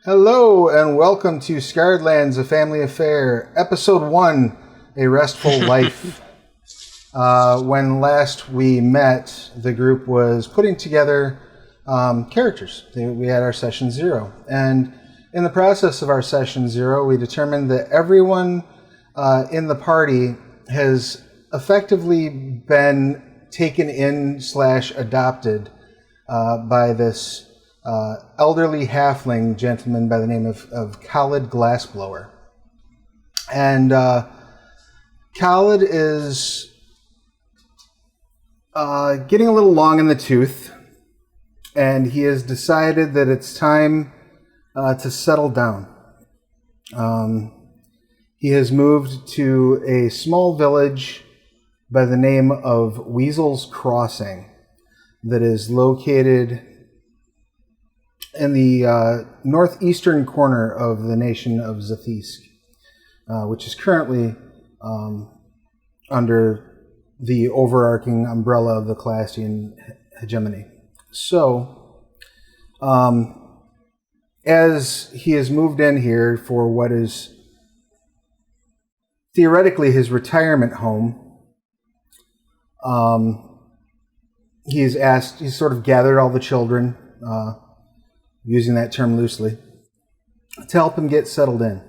Hello and welcome to Scarred Lands, A Family Affair, Episode 1, A Restful Life. When last we met, the group was putting together characters. We had our Session 0. And in the process of our Session 0, we determined that everyone in the party has effectively been taken in / adopted by this elderly halfling gentleman by the name of Khaled Glassblower. And Khaled is getting a little long in the tooth, and he has decided that it's time to settle down. He has moved to a small village by the name of Weasel's Crossing that is located in the northeastern corner of the nation of Zathisk, which is currently under the overarching umbrella of the Classian hegemony. So, as he has moved in here for what is theoretically his retirement home, he's sort of gathered all the children, using that term loosely, to help him get settled in.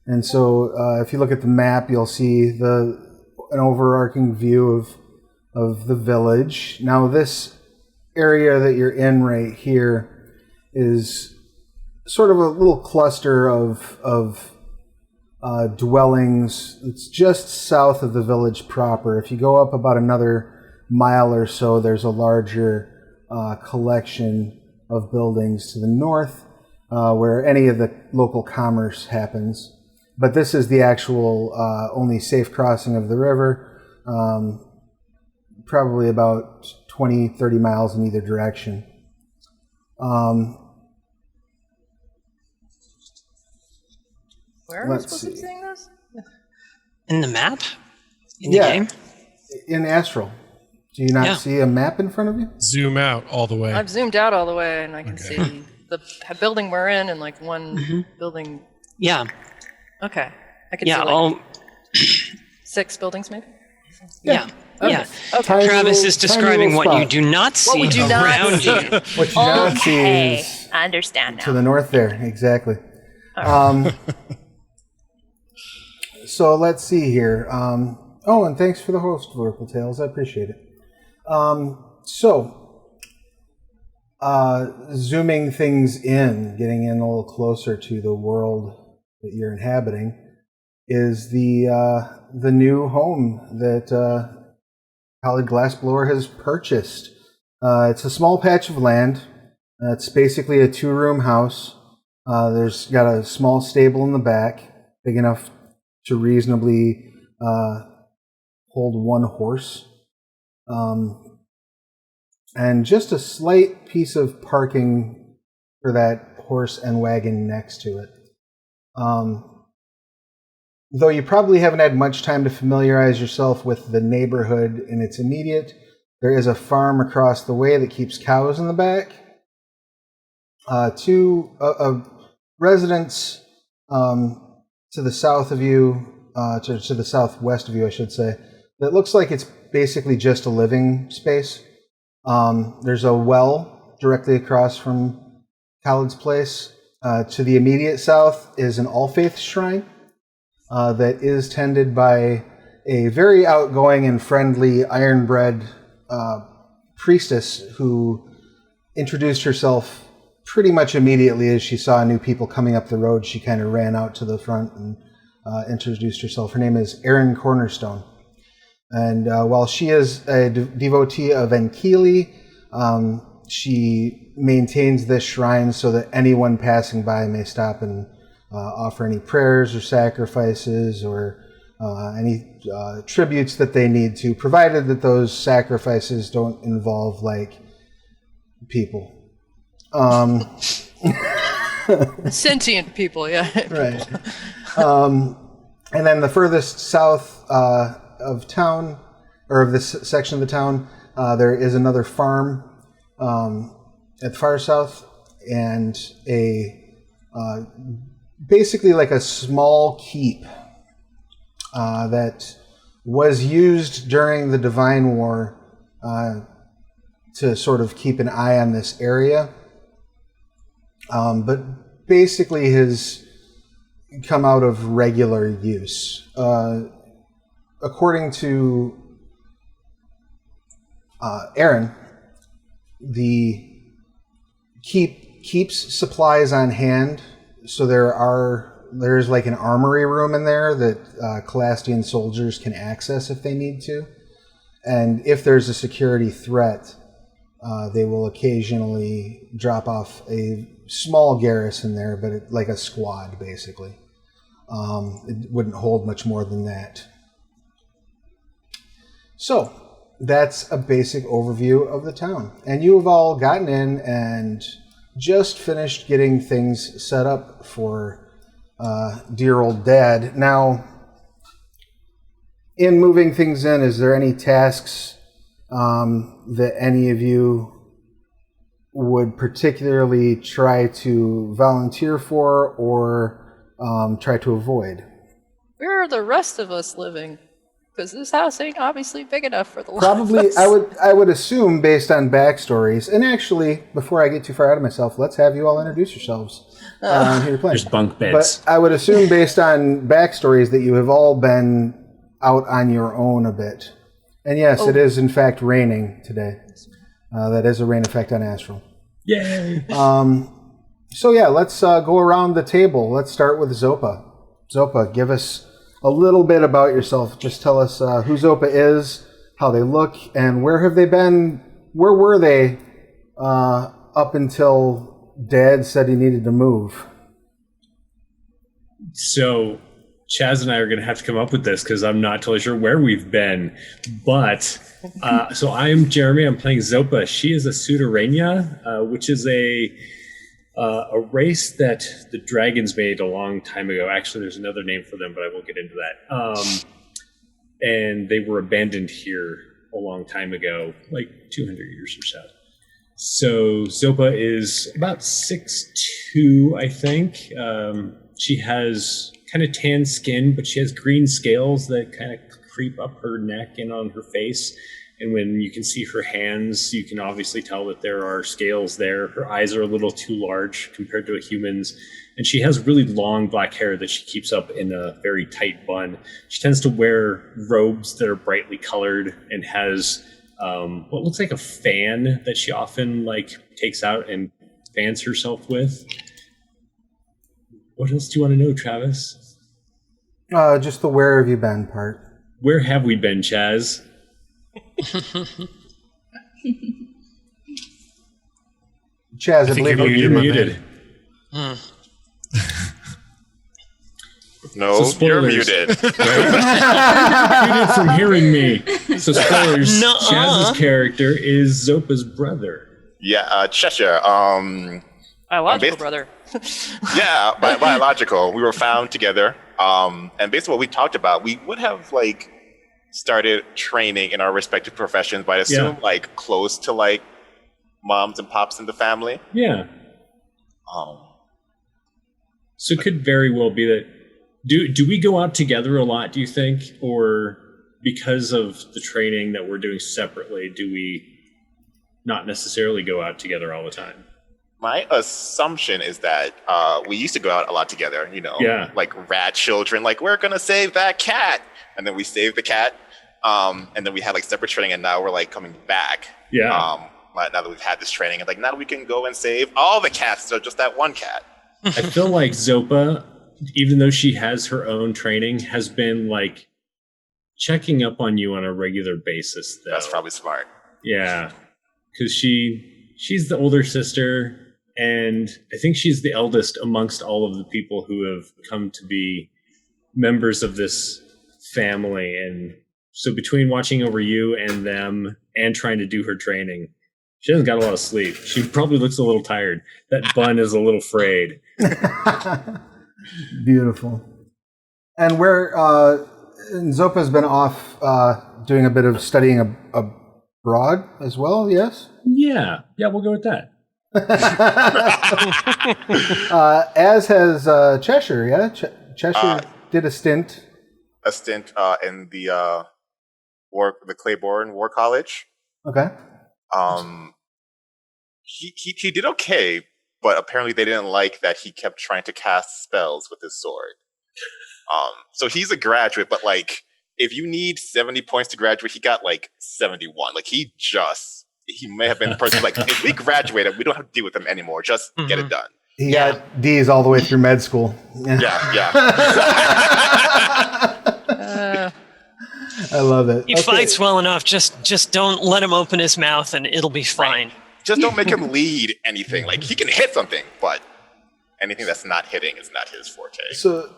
And so if you look at the map, you'll see an overarching view of the village. Now this area that you're in right here is sort of a little cluster of dwellings. It's just south of the village proper. If you go up about another mile or so, there's a larger collection of buildings to the north where any of the local commerce happens. But this is the actual only safe crossing of the river, probably about 20, 30 miles in either direction. Where are we supposed to be seeing this? In the map? In the game? In Astral. Do you not see a map in front of you? Zoom out all the way. I've zoomed out all the way, and I can see the building we're in and like one building. Yeah. Okay. I can see like 6 buildings maybe? Yeah. Okay. Yeah. Okay. Travis is describing what you do not see we do not around see. you. What you don't see is I understand now. to the north there, exactly. So let's see here. And thanks for the host, Vorpal Tales. I appreciate it. Zooming things in, getting in a little closer to the world that you're inhabiting, is the new home that Khaled Glassblower has purchased. It's a small patch of land. It's basically a 2-room house. There's got a small stable in the back, big enough to reasonably hold 1 horse. And just a slight piece of parking for that horse and wagon next to it. Though you probably haven't had much time to familiarize yourself with the neighborhood in its immediate, there is a farm across the way that keeps cows in the back. 2 residents to the south of you, to the southwest of you, I should say, that looks like it's basically just a living space. There's a well directly across from Khaled's place. To the immediate south is an all-faith shrine that is tended by a very outgoing and friendly iron-bred priestess who introduced herself pretty much immediately as she saw new people coming up the road. She kind of ran out to the front and introduced herself. Her name is Erin Cornerstone. And while she is a devotee of Enkili, she maintains this shrine so that anyone passing by may stop and offer any prayers or sacrifices or any tributes that they need to, provided that those sacrifices don't involve, like, people. Sentient people, yeah. Right. And then the furthest south of town, or of this section of the town, there is another farm at the far south, and basically like a small keep that was used during the Divine War to sort of keep an eye on this area, but basically has come out of regular use. According to Aaron, the keep keeps supplies on hand, so there's like an armory room in there that Calastian soldiers can access if they need to, and if there's a security threat, they will occasionally drop off a small garrison there, but like a squad basically. It wouldn't hold much more than that. So that's a basic overview of the town. And you have all gotten in and just finished getting things set up for dear old Dad. Now, in moving things in, is there any tasks that any of you would particularly try to volunteer for or try to avoid? Where are the rest of us living? Because this house ain't obviously big enough for the lot Probably, of us. I would assume based on backstories. And actually, before I get too far out of myself, let's have you all introduce yourselves. Who you're playing. There's bunk beds. But I would assume based on backstories that you have all been out on your own a bit. And yes, it is in fact raining today. That is a rain effect on Astral. Yay! So yeah, let's go around the table. Let's start with Zopa. Zopa, give us a little bit about yourself. Just tell us who Zopa is, how they look, and where have they been? Where were they up until Dad said he needed to move? So Chaz and I are going to have to come up with this because I'm not totally sure where we've been. But so I'm Jeremy. I'm playing Zopa. She is a Sutorenja, which is a race that the dragons made a long time ago. Actually, there's another name for them, but I won't get into that. And they were abandoned here a long time ago, like 200 years or so. So Zopa is about 6'2", I think. She has kind of tan skin, but she has green scales that kind of creep up her neck and on her face. And when you can see her hands, you can obviously tell that there are scales there. Her eyes are a little too large compared to a human's. And she has really long black hair that she keeps up in a very tight bun. She tends to wear robes that are brightly colored and has what looks like a fan that she often takes out and fans herself with. What else do you want to know, Travis? Just the where have you been part. Where have we been, Chaz? Chaz, I believe you're muted. No, So you're spoilers. muted. Muted from hearing me. So spoilers. Nuh-uh. Chaz's character is Zopa's brother. Yeah, Cheshire. Biological brother. Yeah, biological. We were found together. And basically what we talked about, we would have started training in our respective professions, but I assume close to moms and pops in the family. Yeah. So it could very well be that. Do we go out together a lot, do you think? Or because of the training that we're doing separately, do we not necessarily go out together all the time? My assumption is that we used to go out a lot together, like rat children, we're going to save that cat. And then we save the cat. And then we had separate training, and now we're coming back. Yeah. Now that we've had this training, and now we can go and save all the cats, so just that one cat. I feel like Zopa, even though she has her own training, has been checking up on you on a regular basis, though. That's probably smart. Yeah. Because she's the older sister, and I think she's the eldest amongst all of the people who have come to be members of this family. And so between watching over you and them and trying to do her training, she hasn't got a lot of sleep. She probably looks a little tired. That bun is a little frayed. Beautiful. And and Zopa's been off doing a bit of studying abroad as well, yes? Yeah, we'll go with that. As has Cheshire, yeah? Cheshire did a stint. A stint in the Claiborne War College. Okay. He did okay, but apparently they didn't like that he kept trying to cast spells with his sword. So he's a graduate, but like if you need 70 points to graduate, he got like 71. Like he may have been the person like, if we graduated, we don't have to deal with him anymore. Just get it done. He got D's all the way through med school. Yeah. I love it. He fights well enough. Just don't let him open his mouth, and it'll be fine. Right. Just don't make him lead anything. Like he can hit something, but anything that's not hitting is not his forte. So,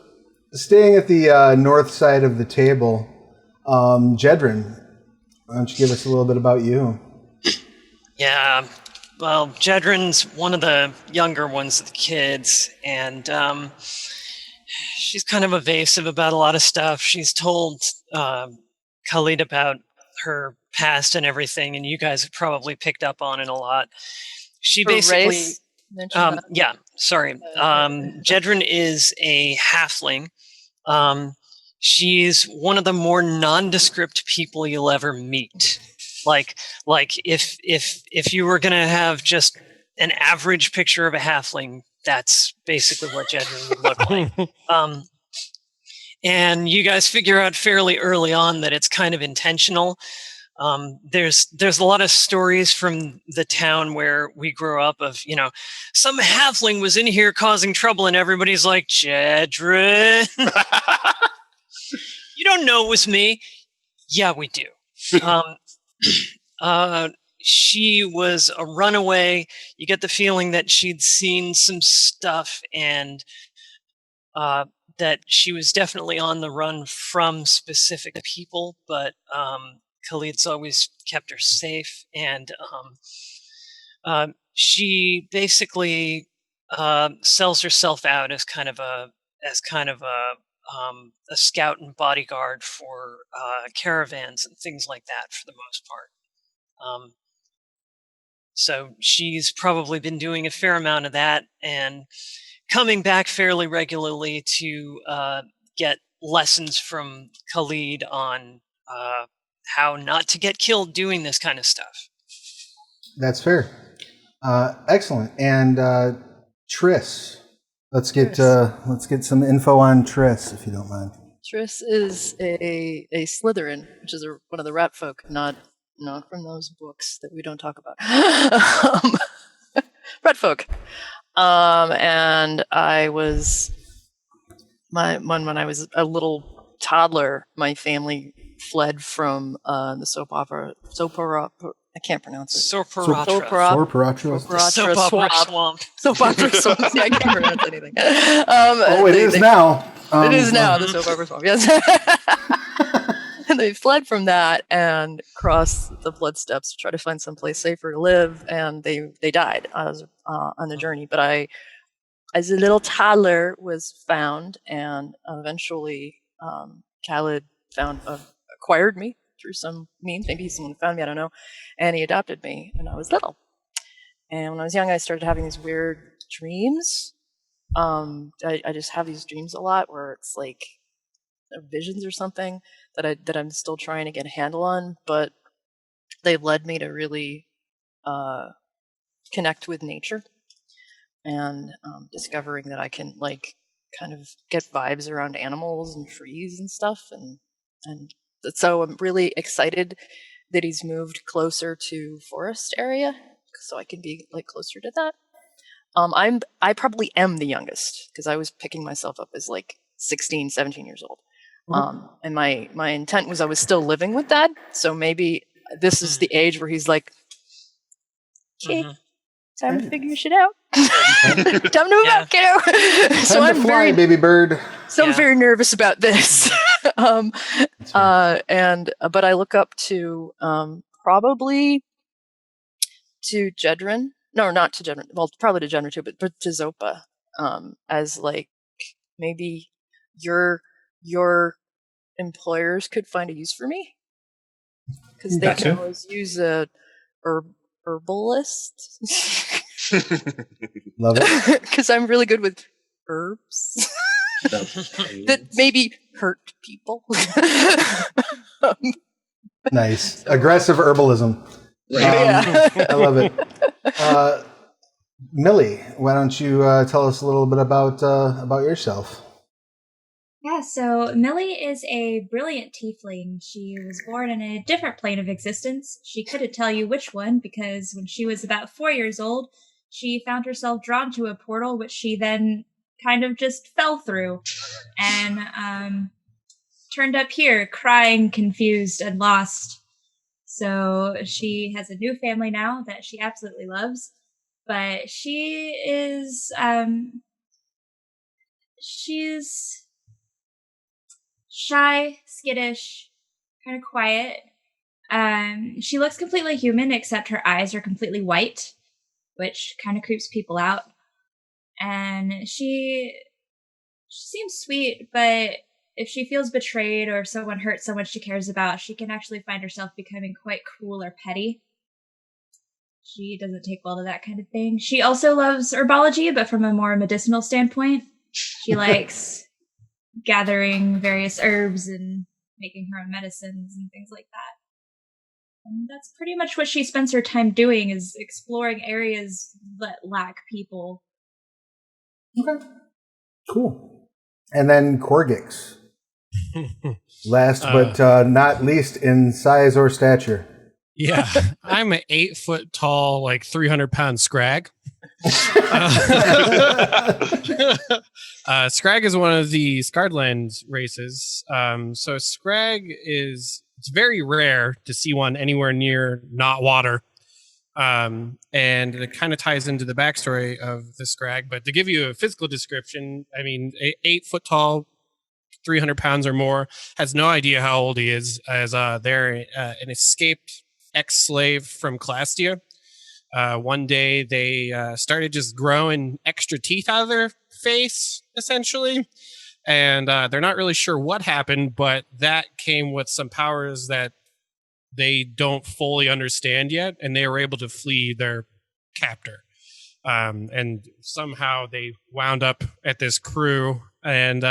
staying at the north side of the table, Jedryn, why don't you give us a little bit about you? Yeah, well, Jedryn's one of the younger ones of the kids, and she's kind of evasive about a lot of stuff. She's told Khalid about her past and everything, and you guys have probably picked up on it a lot. She basically... Jedryn is a halfling. She's one of the more nondescript people you'll ever meet. Like if you were gonna have just an average picture of a halfling, that's basically what Jedryn would look like. And you guys figure out fairly early on that it's kind of intentional. There's a lot of stories from the town where we grew up of, some halfling was in here causing trouble and everybody's like, Jedryn, you don't know it was me. Yeah, we do. She was a runaway. You get the feeling that she'd seen some stuff and that she was definitely on the run from specific people, but Khalid's always kept her safe, and she basically sells herself out as kind of a scout and bodyguard for caravans and things like that, for the most part. So she's probably been doing a fair amount of that, and coming back fairly regularly to get lessons from Khalid on how not to get killed doing this kind of stuff. That's fair. Excellent. And Triss, let's get some info on Triss, if you don't mind. Triss is a Slitherin, which is one of the rat folk, not from those books that we don't talk about. Rat folk. And I was when I was a little toddler, my family fled from the soap opera. I can't pronounce it. Sorceratra soap opera swamp. Soap opera swamp. Yeah, I can't pronounce anything. It is now. It is now the soap opera swamp. Yes. And they fled from that and crossed the blood steps to try to find someplace safer to live, and they died on the journey. But I, as a little toddler, was found, and eventually Khalid acquired me through some means. Maybe someone found me, I don't know. And he adopted me when I was little. And when I was young, I started having these weird dreams. I just have these dreams a lot where it's like visions or something that I'm still trying to get a handle on, but they led me to really connect with nature and discovering that I can kind of get vibes around animals and trees and stuff, and so I'm really excited that he's moved closer to forest area so I can be closer to that. I probably am the youngest because I was picking myself up as 16, 17 years old. And my intent was I was still living with Dad, so maybe this is the age where he's like, okay, time to figure shit out. Time to move out, kiddo. So I'm fly, baby bird. So I'm very nervous about this. But I look up to probably to Jedryn. No, not to Jedryn. Well, probably to Jedryn too, but to Zopa as maybe your employers could find a use for me, because they can always use a herbalist. Love it. Because I'm really good with herbs that maybe hurt people. Nice. Aggressive herbalism. Yeah. I love it. Millie, why don't you tell us a little bit about yourself? Yeah, so Millie is a brilliant tiefling. She was born in a different plane of existence. She couldn't tell you which one because when she was about 4 years old, she found herself drawn to a portal, which she then kind of just fell through and turned up here crying, confused, and lost. So she has a new family now that she absolutely loves, but she's shy, skittish, kind of quiet. She looks completely human, except her eyes are completely white, which kind of creeps people out. And she seems sweet, but if she feels betrayed or if someone hurts someone she cares about, she can actually find herself becoming quite cruel or petty. She doesn't take well to that kind of thing. She also loves herbology, but from a more medicinal standpoint. She likes gathering various herbs and making her own medicines and things like that. And that's pretty much what she spends her time doing, is exploring areas that lack people. Okay. Cool. And then Korggix. Last but not least in size or stature. Yeah, I'm an 8 foot tall, like 300-pound Scrag. Scrag is one of the Scardland races. So Scrag it's very rare to see one anywhere near not water. And it kind of ties into the backstory of the Scrag. But to give you a physical description, I mean, 8 foot tall, 300 pounds or more, has no idea how old he is, as they're an escaped ex-slave from Clastia. One day they started just growing extra teeth out of their face, essentially. And they're not really sure what happened, but that came with some powers that they don't fully understand yet, and they were able to flee their captor. And somehow they wound up at this crew, and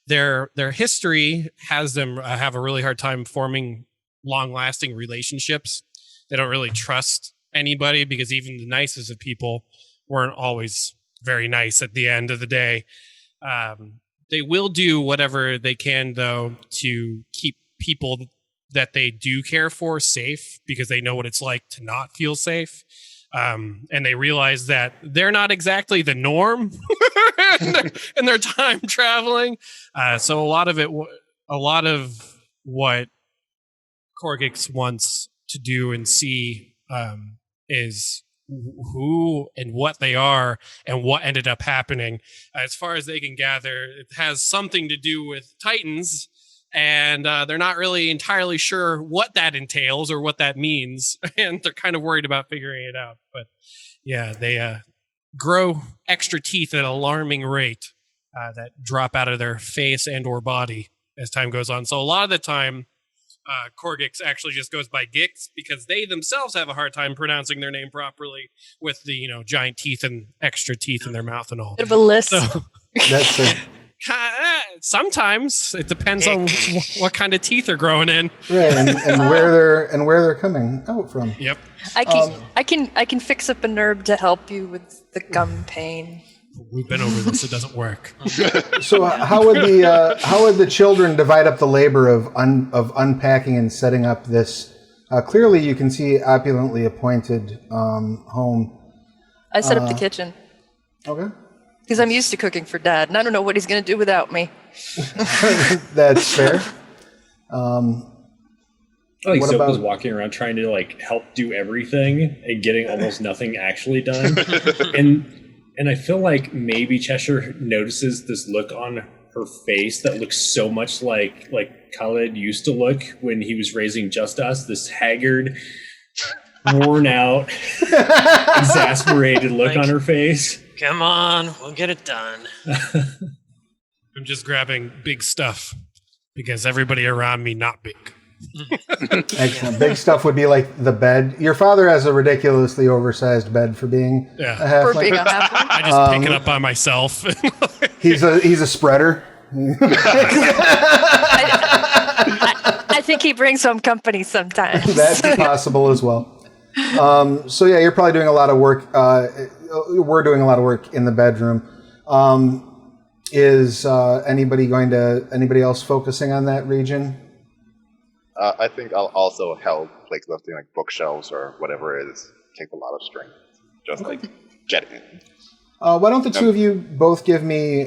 their history has them have a really hard time forming long-lasting relationships. They don't really trust anybody because even the nicest of people weren't always very nice at the end of the day. They will do whatever they can, though, to keep people that they do care for safe, because they know what it's like to not feel safe. And they realize that they're not exactly the norm in their time traveling. So a lot of what Korggix wants to do and see is who and what they are and what ended up happening. As far as they can gather, it has something to do with Titans, and they're not really entirely sure what that entails or what that means, and they're kind of worried about figuring it out. But yeah, they grow extra teeth at an alarming rate that drop out of their face and or body as time goes on. So a lot of the time, Korggix actually just goes by Gix because they themselves have a hard time pronouncing their name properly with the giant teeth and extra teeth in their mouth and all. Bit of a list. So, That's it. sometimes it depends on what kind of teeth are growing in. Right, and where they're coming out from. Yep. I can fix up an herb to help you with the gum pain. We've been over this. It doesn't work. So how would the children divide up the labor of unpacking and setting up this? Clearly, you can see opulently appointed home. I set up the kitchen Okay, because I'm used to cooking for Dad, and I don't know what he's going to do without me. that's fair. I think What Zopa's about- walking around trying to help do everything and getting almost nothing actually done. And I feel like maybe Cheshire notices this look on her face that looks so much like Khaled used to look when he was raising Just Us, this haggard, worn out, exasperated look on her face. Come on, we'll get it done. I'm just grabbing big stuff because everybody around me not big. Excellent. Big stuff would be like the bed. Your father has a ridiculously oversized bed for being a halfling. For being a halfling. I just pick it up by myself. He's a spreader. I think he brings home company sometimes. That's possible as well. So yeah, you're probably doing a lot of work. We're doing a lot of work in the bedroom. Is anybody else focusing on that region? I think I'll also help, like lifting like bookshelves or whatever it is. Takes a lot of strength. Just like Jedryn. Why don't the two of you both give me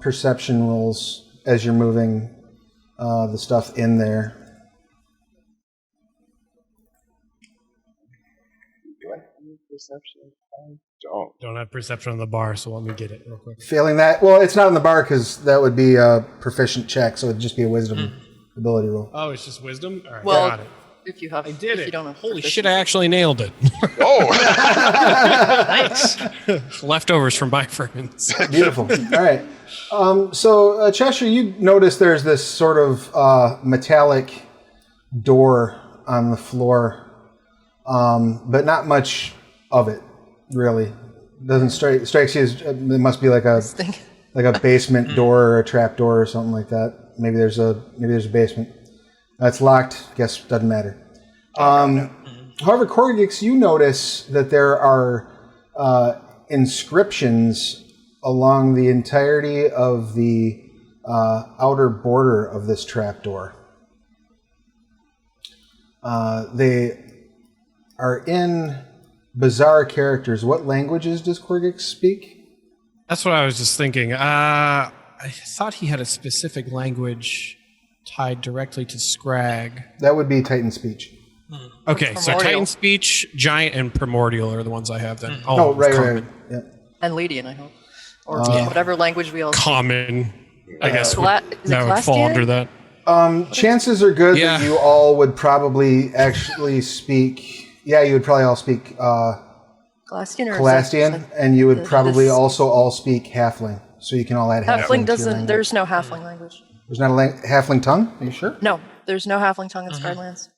perception rolls as you're moving the stuff in there? Do I have perception? I Don't have perception on the bar, so let me get it real quick. Failing that, well, it's not on the bar because that would be a proficient check, so it'd just be a wisdom ability roll. Oh, it's just wisdom? All right, Well, got it. if you have, I did it. You don't have Holy proficiency. shit, I actually nailed it. Oh! Nice. Leftovers from my friends. Beautiful. All right. So Cheshire, you notice there's this sort of metallic door on the floor, but not much of it, really. Doesn't strikes you as it must be like a basement door or a trap door or something like that. Maybe there's a basement. It's locked. Guess doesn't matter. However, Korggix, you notice that there are inscriptions along the entirety of the outer border of this trapdoor. They are in bizarre characters. What languages does Korggix speak? That's what I was just thinking. I thought he had a specific language tied directly to Scrag. That would be Titan speech. Okay, so Primordial. Titan Speech, Giant, and Primordial are the ones I have then. Oh, right. Yeah. And Lydian, I hope. Or whatever language we all speak. Common, I guess, is it that would fall Clastian? under that. Chances are good Yeah. that you all would probably actually speak. Yeah, you would probably all speak Glastian or Calastian, and you would is probably this- also all speak Halfling. So you can all add Halfling. to Halfling your doesn't. language. There's no Halfling language. There's not a Halfling tongue. Are you sure? No, there's no Halfling tongue in Skylands.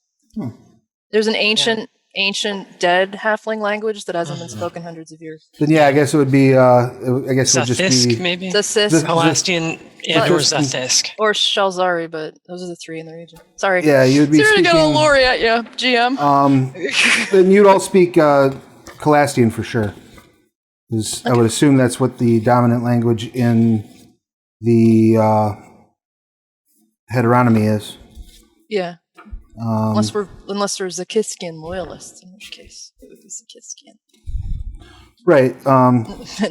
There's an ancient dead Halfling language that hasn't been spoken hundreds of years. Then yeah, I guess it would be. I guess it would just Zathisk, be. maybe? Zathis Calastian and or Zathisk. Zathisk. or Shalzari, but those are the three in the region. Sorry. Yeah, you would be Sorry to get a speaking. lorry at you, GM. Then you'd all speak Calastian for sure. 'Cause I would assume that's what the dominant language in the heteronomy is. Yeah. Unless there's a Kiskian loyalists, in which case it would be Kiskian. Right.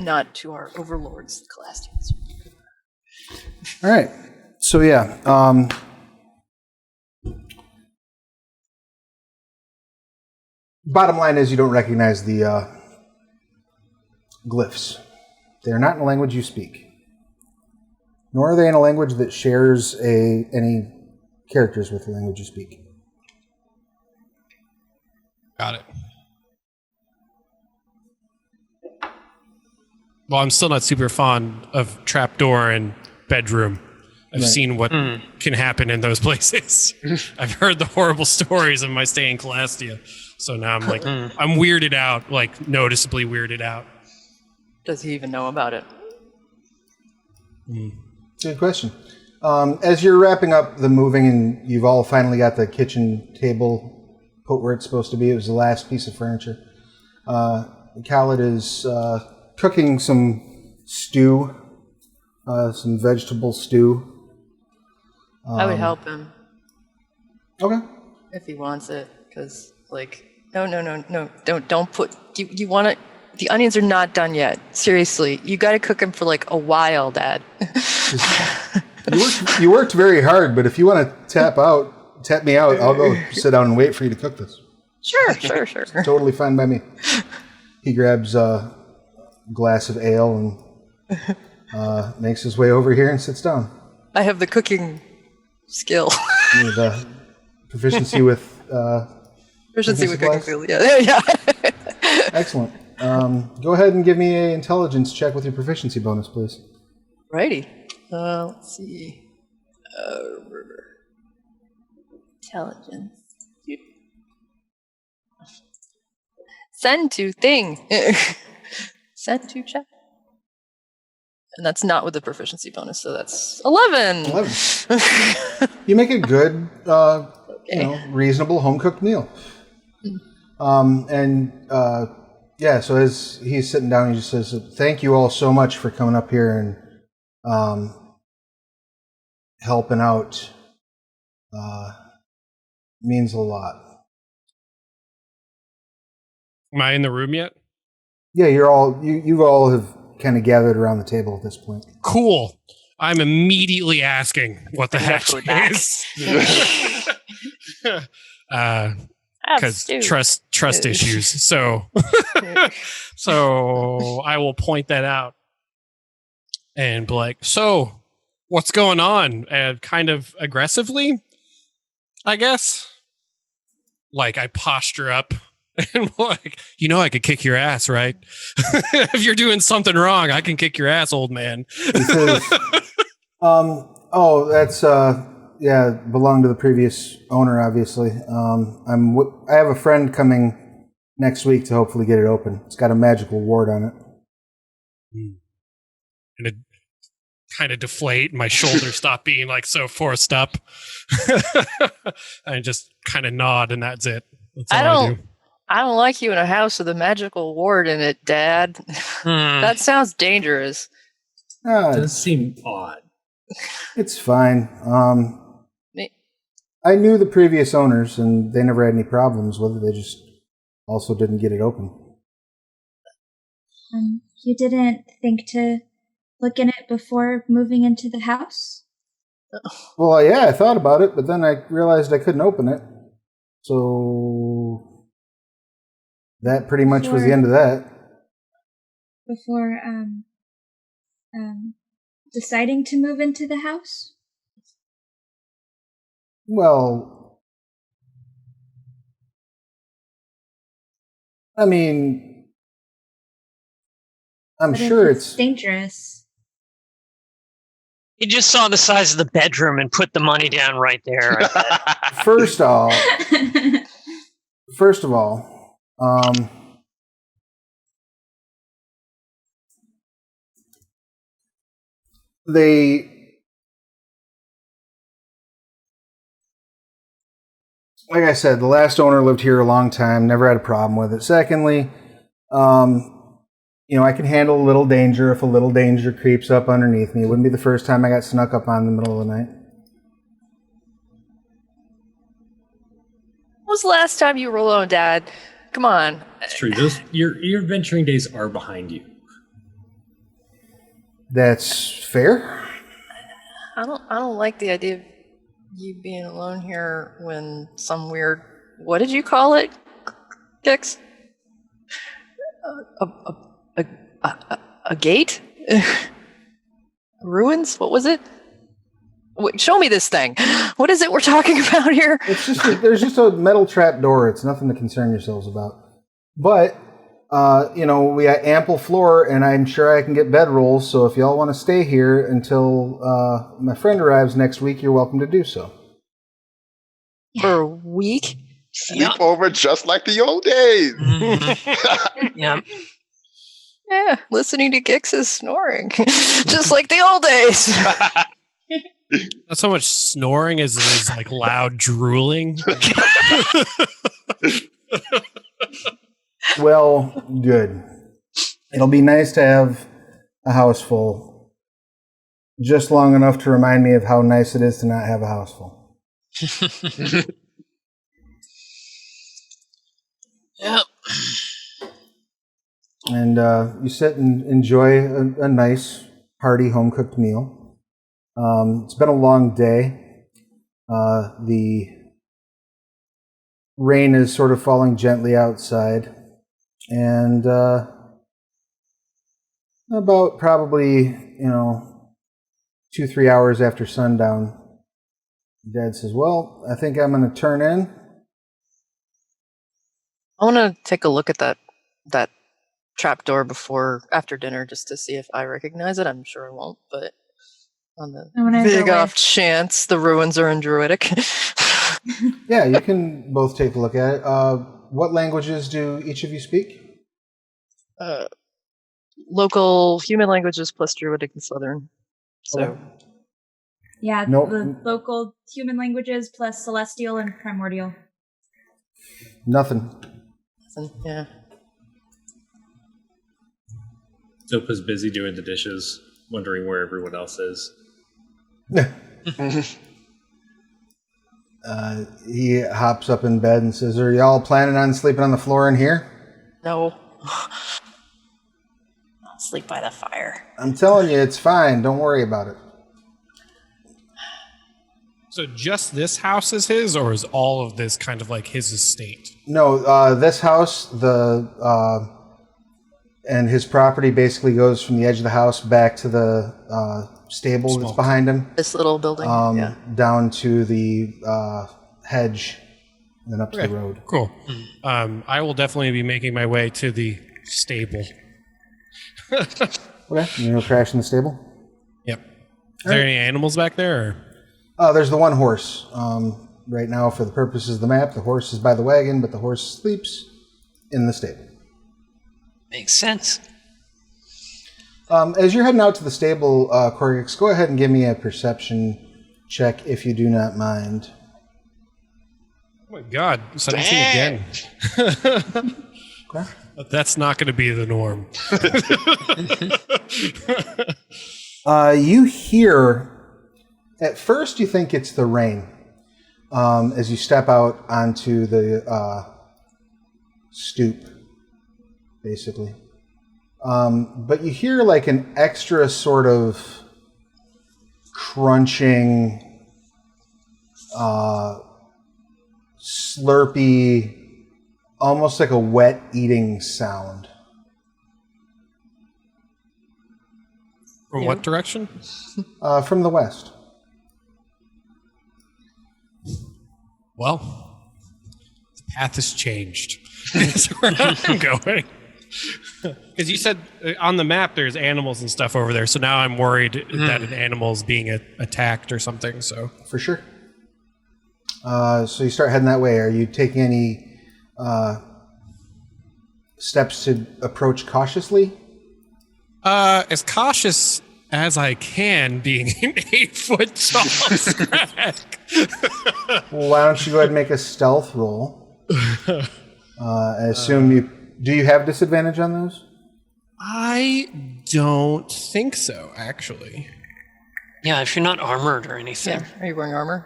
Not to our overlords, the Calastians. All right. So yeah. Bottom line is you don't recognize the glyphs. They are not in a language you speak, nor are they in a language that shares any characters with the language you speak. Got it. Well, I'm still not super fond of trapdoor and bedroom. I've seen what can happen in those places. I've heard the horrible stories of my stay in Calastia. So now I'm like, I'm weirded out, like noticeably weirded out. Does he even know about it? Good question. As you're wrapping up the moving and you've all finally got the kitchen table put where it's supposed to be, it was the last piece of furniture. Khaled is cooking some stew, some vegetable stew. I would help him Okay. if he wants it, because no, don't put. You want it? The onions are not done yet. Seriously, you got to cook them for like a while, Dad. You worked very hard, but if you want to tap me out, I'll go sit down and wait for you to cook this. Sure. Totally fine by me. He grabs a glass of ale and makes his way over here and sits down. I have the cooking skill. With proficiency with Proficiency with cooking supplies? skill. Yeah. Excellent. Go ahead and give me an intelligence check with your proficiency bonus, please. Righty. Let's see. Intelligence. Send to thing. Send to chat. And that's not with the proficiency bonus, so that's 11. 11. You make a good, reasonable home-cooked meal. So as he's sitting down, he just says, "Thank you all so much for coming up here and helping out. Means a lot." Am I in the room yet? Yeah, you all have kind of gathered around the table at this point. Cool. I'm immediately asking what the heck back. is. Because trust issues. So I will point that out and be like, "So, what's going on?" And kind of aggressively, I guess. Like I posture up and like, I could kick your ass, right? If you're doing something wrong, I can kick your ass, old man. He says, that's belonged to the previous owner, obviously. I have a friend coming next week to hopefully get it open. It's got a magical ward on it. And it kind of deflate, my shoulders stop being like so forced up. I just kind of nod, and that's it. That's all I do. I don't like you in a house with a magical ward in it, Dad. That sounds dangerous. It does seem odd. It's fine. I knew the previous owners, and they never had any problems with it. They just also didn't get it open. You didn't think to look in it before moving into the house? Well, yeah, I thought about it, but then I realized I couldn't open it. So that pretty much was the end of that. Before deciding to move into the house? Well, I mean, I'm sure it's dangerous. He just saw the size of the bedroom and put the money down right there. First of all, like I said, the last owner lived here a long time, never had a problem with it. Secondly, I can handle a little danger if a little danger creeps up underneath me. It wouldn't be the first time I got snuck up on in the middle of the night. When was the last time you were alone, Dad? Come on. It's true. Your adventuring days are behind you. That's fair. I don't like the idea of you being alone here when some weird, what did you call it, Kix? A gate? Ruins? What was it? Wait, show me this thing. What is it we're talking about here? It's just there's just a metal trap door. It's nothing to concern yourselves about. But we got ample floor, and I'm sure I can get bedrolls. So if y'all want to stay here until my friend arrives next week, you're welcome to do so. For a week? Sleep over just like the old days. Yeah. Yeah, listening to Gix's snoring. Just like the old days. Not so much snoring as it is like loud drooling. Well, good. It'll be nice to have a house full. Just long enough to remind me of how nice it is to not have a house full. Yep. And you sit and enjoy a nice, hearty, home-cooked meal. It's been a long day. The rain is sort of falling gently outside. And about probably, 2-3 hours after sundown, Dad says, "Well, I think I'm going to turn in." I want to take a look at that trapdoor after dinner just to see if I recognize it. I'm sure I won't, but on the big off chance the ruins are in Druidic. Yeah, you can both take a look at it. What languages do each of you speak? Local human languages plus Druidic and Slitherin. So Okay. Yeah, Nope. the local human languages plus Celestial and Primordial. Nothing. yeah. Zopa's busy doing the dishes, wondering where everyone else is. He hops up in bed and says, "Are y'all planning on sleeping on the floor in here?" No. I'll sleep by the fire. I'm telling you, it's fine. Don't worry about it. So just this house is his, or is all of this kind of like his estate? No, this house, and his property basically goes from the edge of the house back to the stable that's behind him. This little building. Yeah. Down to the hedge, and then up to the road. Cool. I will definitely be making my way to the stable. Okay, you gonna crash in the stable? Yep. Is there any animals back there? There's the one horse. Right now, for the purposes of the map, the horse is by the wagon, but the horse sleeps in the stable. Makes sense. As you're heading out to the stable, Korggix, go ahead and give me a perception check if you do not mind. Oh my god, 17 again. Okay. That's not going to be the norm. You hear, at first you think it's the rain as you step out onto the stoop, basically. But you hear like an extra sort of crunching, slurpy, almost like a wet eating sound. From what direction? From the west. Well, the path has changed. That's where I'm going. Because you said on the map there's animals and stuff over there, so now I'm worried that an animal's being attacked or something. So For sure. So you start heading that way. Are you taking any steps to approach cautiously? As cautious as I can, being an 8-foot tall Scrag. Well, why don't you go ahead and make a stealth roll? I assume you... Do you have disadvantage on those? I don't think so, actually. Yeah, if you're not armored or anything. Yeah. Are you wearing armor?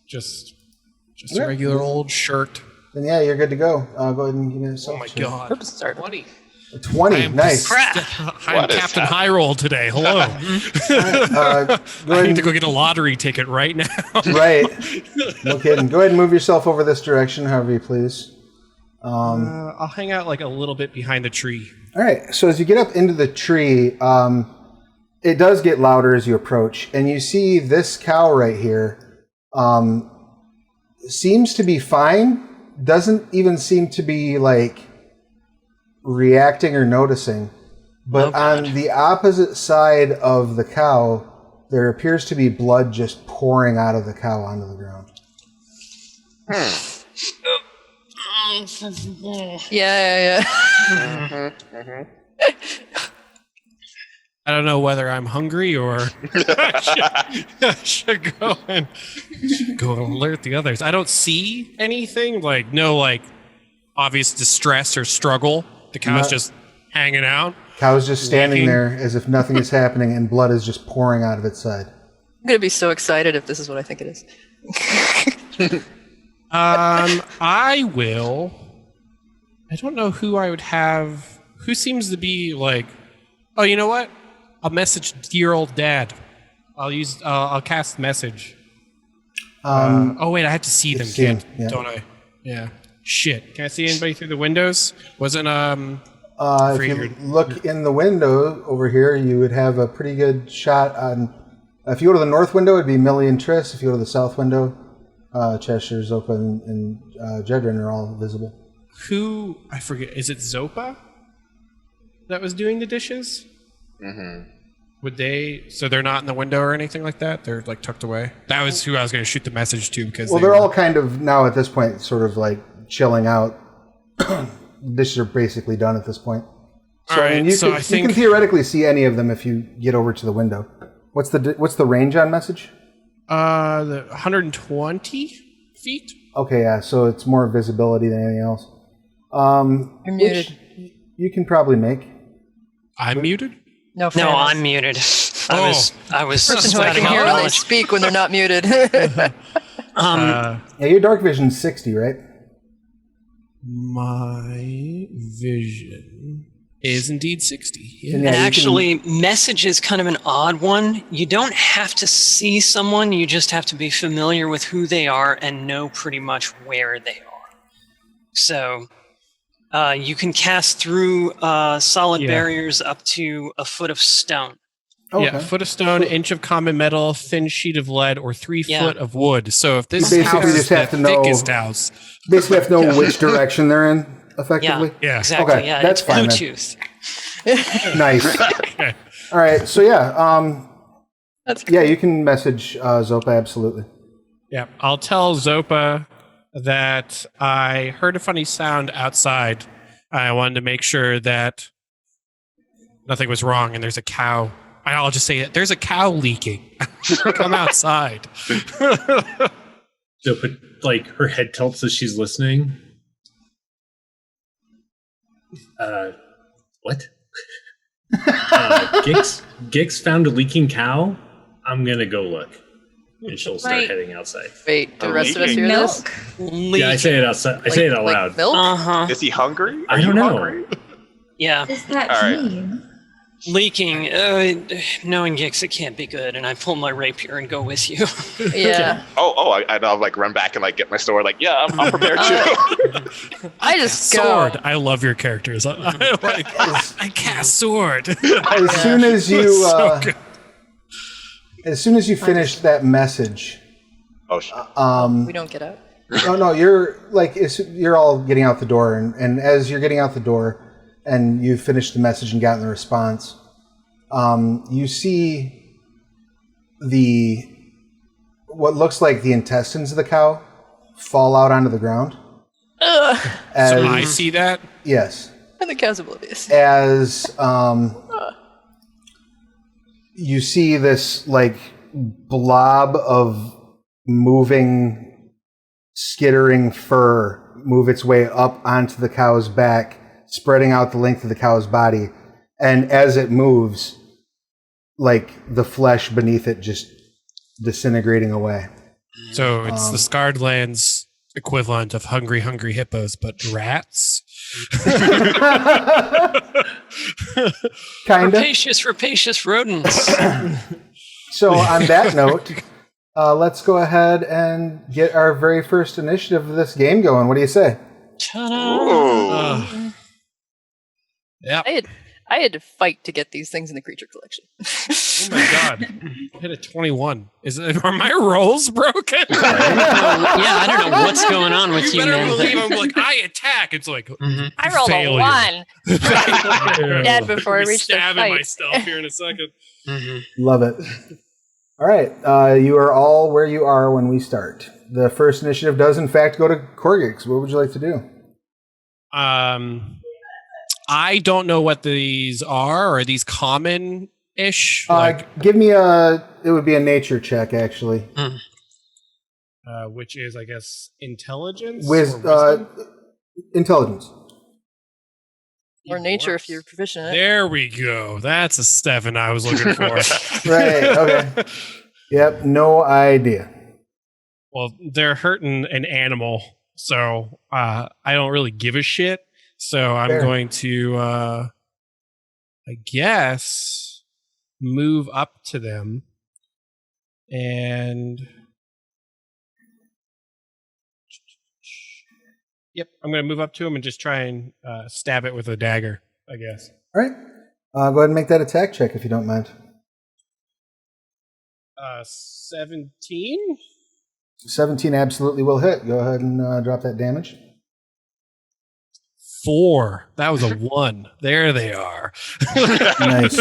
Just a regular old shirt. Then yeah, you're good to go. Go ahead and give me a Oh stealth my check. god. Oops, sorry. 20. 20, nice. Crap. I'm What is Captain that? High Roll today. Hello. Go I ahead need to and, go get a lottery ticket right now. right. No kidding. Go ahead and move yourself over this direction, however you please. I'll hang out like a little bit behind the tree. All right. So as you get up into the tree, it does get louder as you approach, and you see this cow right here seems to be fine. Doesn't even seem to be like reacting or noticing. But on the opposite side of the cow, there appears to be blood just pouring out of the cow onto the ground. Yeah. I don't know whether I'm hungry or I should go and alert the others. I don't see anything, like no like obvious distress or struggle. The cow's just hanging out. Cow's just standing there as if nothing is happening, and blood is just pouring out of its side. I'm going to be so excited if this is what I think it is. I will. I don't know who I would have. Who seems to be like? Oh, you know what? I'll message dear old dad. I'll cast message. Oh wait, I have to see them, see 'em, yeah. don't I? Yeah. Shit. Can I see anybody through the windows? Wasn't If you look in the window over here, you would have a pretty good shot on. If you go to the north window, it'd be Millie and Triss. If you go to the south window, Cheshire, Zopa, and Jedryn are all visible. who I forget? Is it Zopa that was doing the dishes? Would they? So they're not in the window or anything like that. They're like tucked away. That was who I was going to shoot the message to because. Well, they're all kind of now at this point, sort of like chilling out. Dishes are basically done at this point. So, all right. I mean, So you can theoretically see any of them if you get over to the window. What's the range on message? The 120 feet. Okay, yeah. So it's more visibility than anything else. You're muted. You can probably make. I'm muted. No, Fran No, is. I'm muted. I was Person who I can hear when they speak when they're not muted. Yeah, your dark vision's 60, right? My vision is indeed 60. Yeah. And actually, message is kind of an odd one. You don't have to see someone, you just have to be familiar with who they are and know pretty much where they are. So you can cast through solid barriers up to a foot of stone. Okay. Yeah, foot of stone, inch of common metal, thin sheet of lead, or 3 foot of wood. So if this You basically house is just have the to know- thickest house, Basically, have to know which direction they're in, effectively. Yeah. Exactly. Okay, Yeah, that's it's fine then. Bluetooth. Nice. Okay. All right. So yeah, That's yeah, you can message Zopa absolutely. Yeah, I'll tell Zopa that I heard a funny sound outside. I wanted to make sure that nothing was wrong and there's a cow. I'll just say it. There's a cow leaking. Come outside. So, but like her head tilts as she's listening. What? Gix found a leaking cow. I'm gonna go look, and she'll start Like- heading outside. Wait, do the rest of us hear Milk. this? Yeah, I say it outside. I say it out Like loud. milk? Uh-huh. Is he hungry? I Are you don't know. hungry? Yeah. Is that All right. mean? Leaking. Knowing Gix, it can't be good. And I pull my rapier and go with you. Yeah. I know. Like run back and like get my sword. Like, yeah, I'm prepared too. I just go. Sword. I love your characters. I cast sword. As soon as you, So good. as soon as you finish that message, Oh shit. We don't get out. no, you're all getting out the door, and as you're getting out the door, and you've finished the message and gotten the response, you see what looks like the intestines of the cow fall out onto the ground. Ugh. So I see that. Yes. And the cow's oblivious. As you see this like blob of moving, skittering fur move its way up onto the cow's back, spreading out the length of the cow's body, and as it moves, like the flesh beneath it just disintegrating away. So it's the Scarred Lands equivalent of hungry hippos, but rats. Kinda. Rapacious rodents. So on that note, let's go ahead and get our very first initiative of this game going. What do you say? Ooh. Yep. I had to fight to get these things in the creature collection. Oh my god! Hit a 21. Are my rolls broken? Yeah, I don't know what's going on with you, better man. believe I'm like I attack. It's like I rolled failure. a 1. Dead before I I'll be reached the stabbing fight. myself here in a second. Love it. All right, you are all where you are when we start. The first initiative does, in fact, go to Korggix. What would you like to do? I don't know what these are. Are these common-ish? Give me it would be a nature check, actually. Which is, I guess, intelligence? With or wisdom? intelligence. Or nature if you're proficient in it. There we go. That's a 7 I was looking for. Right, okay. Yep, no idea. Well, they're hurting an animal, so I don't really give a shit. So I'm Fair. going to, I guess, move up to them and... Yep, I'm going to move up to him and just try and stab it with a dagger, I guess. All right. Go ahead and make that attack check if you don't mind. 17? 17 absolutely will hit. Go ahead and drop that damage. 4. That was a 1. There they are. Nice.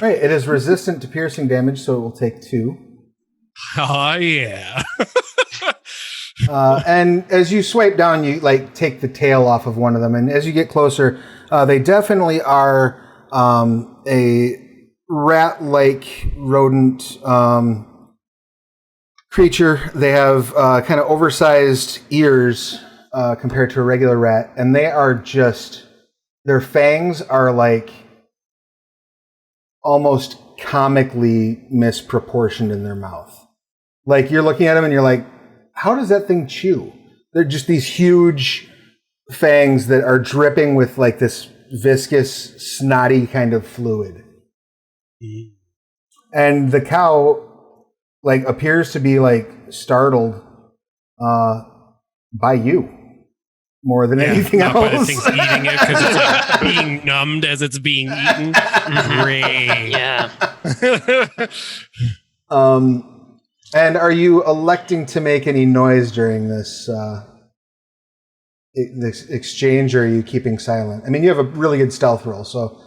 Right, it is resistant to piercing damage, so it will take 2. Oh, yeah. And as you swipe down, you like take the tail off of one of them, and as you get closer, they definitely are a rat-like rodent creature. They have kind of oversized ears compared to a regular rat, and they are just, their fangs are like almost comically misproportioned in their mouth. Like you're looking at them and you're like, how does that thing chew? They're just these huge fangs that are dripping with like this viscous, snotty kind of fluid. And the cow like appears to be like startled by you more than anything not else. By the thing's eating it because it's like being numbed as it's being eaten. Great. Yeah. And are you electing to make any noise during this this exchange, or are you keeping silent? I mean, you have a really good stealth roll, so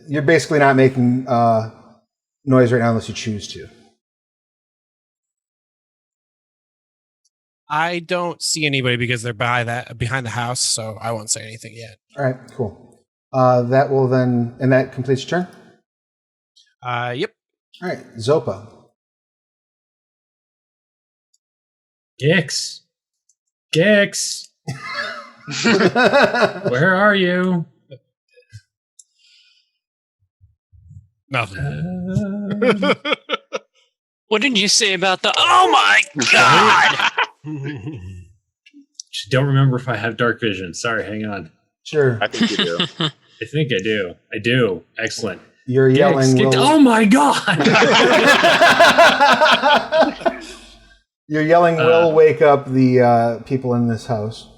you're basically not making noise right now unless you choose to. I don't see anybody because they're behind the house, so I won't say anything yet. All right, cool. That will then, and that completes your turn? Yep. All right, Zopa. Gix. Where are you? Nothing. What did you say about the? Oh my god! Don't remember if I have dark vision. Sorry, hang on. Sure. I think you do. I think I do. I do. Excellent. You're yelling. Oh my god! Your yelling will wake up the people in this house.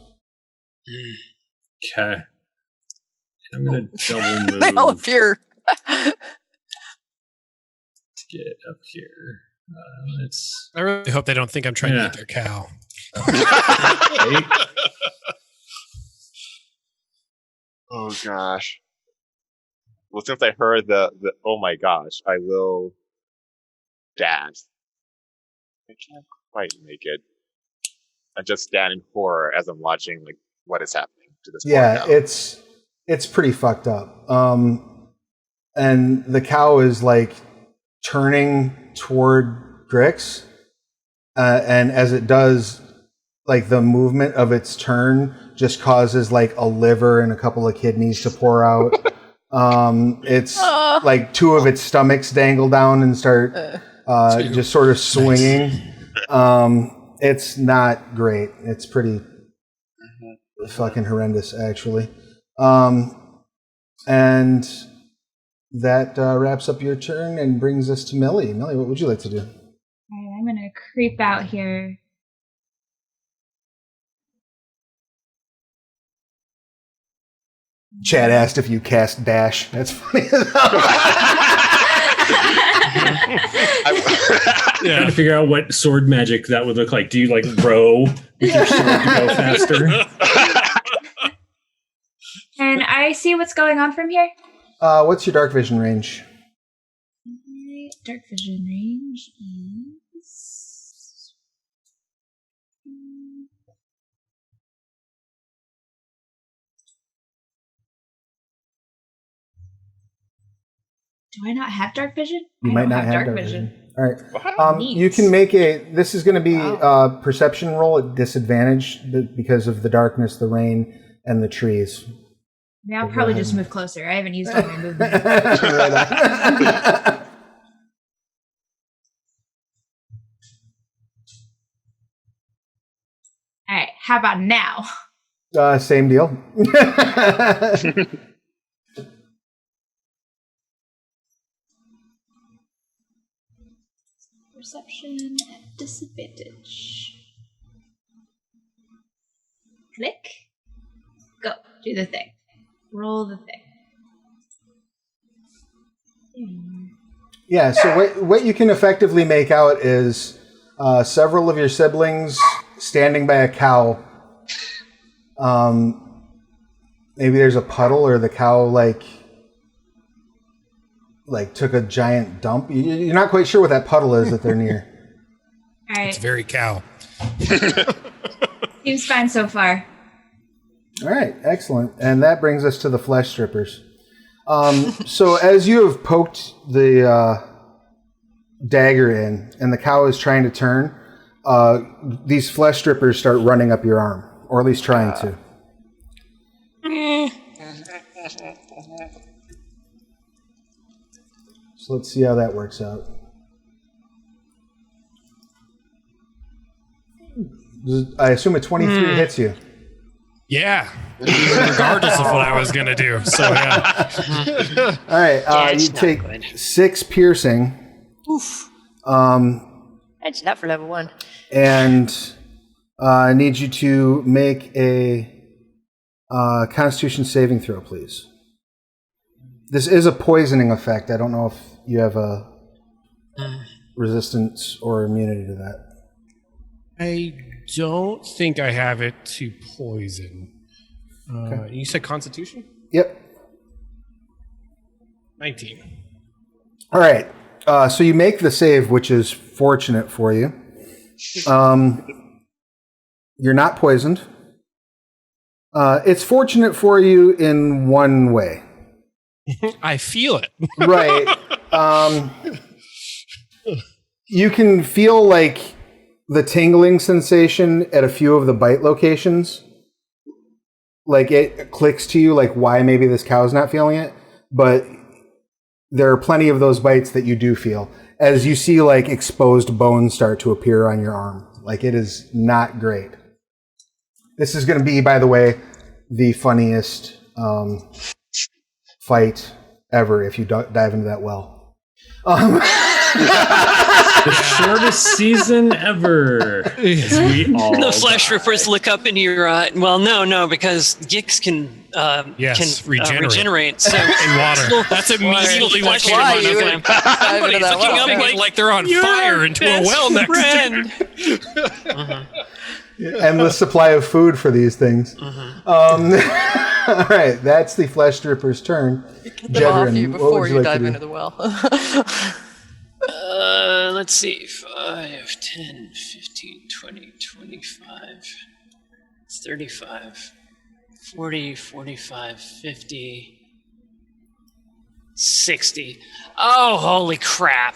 Okay. I'm gonna double move. They all appear. To get up here. Let's. I really hope they don't think I'm trying to eat their cow. Wait. Oh gosh. Well, since I heard the oh my gosh, I will dash. I can't quite make it. I just stand in horror as I'm watching like what is happening to this. Yeah, it's pretty fucked up. And the cow is like turning toward Drix, and as it does, like the movement of its turn just causes like a liver and a couple of kidneys to pour out. It's like 2 of its stomachs dangle down and start just sort of swinging. It's not great. It's pretty fucking horrendous, actually. And that wraps up your turn and brings us to Millie. Millie, what would you like to do? All right, I'm gonna creep out here. Chad asked if you cast dash. That's funny. Trying to figure out what sword magic that would look like. Do you like row with your sword to go faster? Can I see what's going on from here? What's your dark vision range? My dark vision range is... Do I not have dark vision? You I might don't not have dark vision. All right. Neat. You can make this is going to be a perception roll at disadvantage because of the darkness, the rain, and the trees. I mean, I'll probably just move closer. I haven't used all my movement. All right, how about now? Same deal. Perception at disadvantage. Click. Go. Do the thing. Roll the thing. Yeah, so what you can effectively make out is several of your siblings standing by a cow, maybe there's a puddle, or the cow like took a giant dump. You're not quite sure what that puddle is that they're near. All right. It's very cow. Seems fine so far. All right, excellent. And that brings us to the flesh strippers. So as you have poked the dagger in, and the cow is trying to turn, these flesh strippers start running up your arm, or at least trying to. So let's see how that works out. I assume a 23 hits you. Yeah. Regardless of what I was going to do. So, yeah. All right. You it's not take good. 6 piercing. Oof. That's not for level 1. And I need you to make a Constitution saving throw, please. This is a poisoning effect. I don't know if you have a resistance or immunity to that. I don't think I have it to poison. Okay. You said Constitution? Yep. 19. All right. So you make the save, which is fortunate for you. You're not poisoned. It's fortunate for you in one way. I feel it. Right. You can feel like the tingling sensation at a few of the bite locations. Like it clicks to you like why maybe this cow's not feeling it. But there are plenty of those bites that you do feel. As you see like exposed bones start to appear on your arm. Like it is not great. This is going to be, by the way, the funniest fight ever if you dive into that well. The shortest season ever. As we all The flesh die. rippers look up into your well, no, because Gix can regenerate. So In water. That's immediately what came Why to you mind. would dive into that Looking well. up like they're on fire into a well next to friend. Endless supply of food for these things. All right, that's the flesh stripper's turn. Get them off you Jedryn, what before would you like to dive do? into the well. Let's see. 5, 10, 15, 20, 25, 35, 40, 45, 50, 60. Oh, holy crap.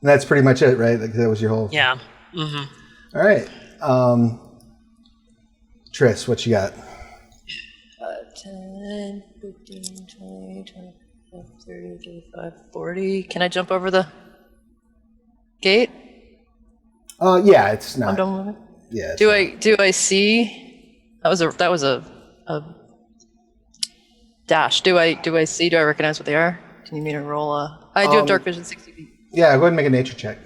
That's pretty much it, right? Like, that was your whole... Yeah. Mm-hmm. All right. Triss, what you got? 10, 15, 20, 25, 30, 35, 40. Can I jump over the gate? Yeah, it's not... I'm done with it. Yeah. Do I see? That was a dash. Do I see? Do I recognize what they are? Can you mean to roll a? I do have dark vision 60 feet. Yeah, go ahead and make a nature check.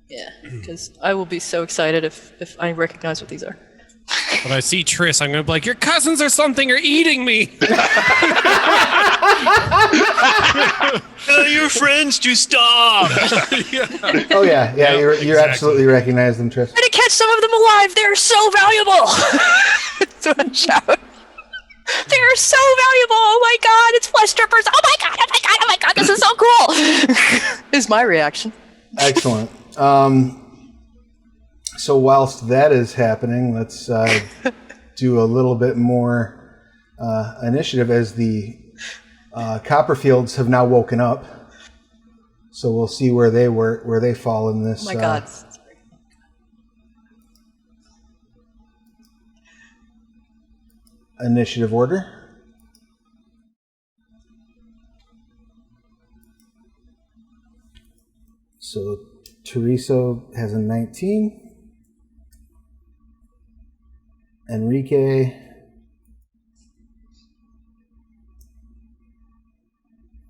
Yeah, because I will be so excited if I recognize what these are. When I see Triss, I'm going to be like, your cousins or something are eating me. Tell your friends to stop. Oh yeah, you exactly. absolutely recognize them, Triss. Try to catch some of them alive. They're so valuable. That's what I shout. They're so valuable. Oh my god, it's flesh strippers. Oh my god, oh my god, oh my god, this is so cool. Is my reaction. Excellent. So whilst that is happening, let's do a little bit more initiative as the Copperfields have now woken up. So we'll see where they fall in this. Oh my god. Initiative order. So Teresa has a 19. Enrique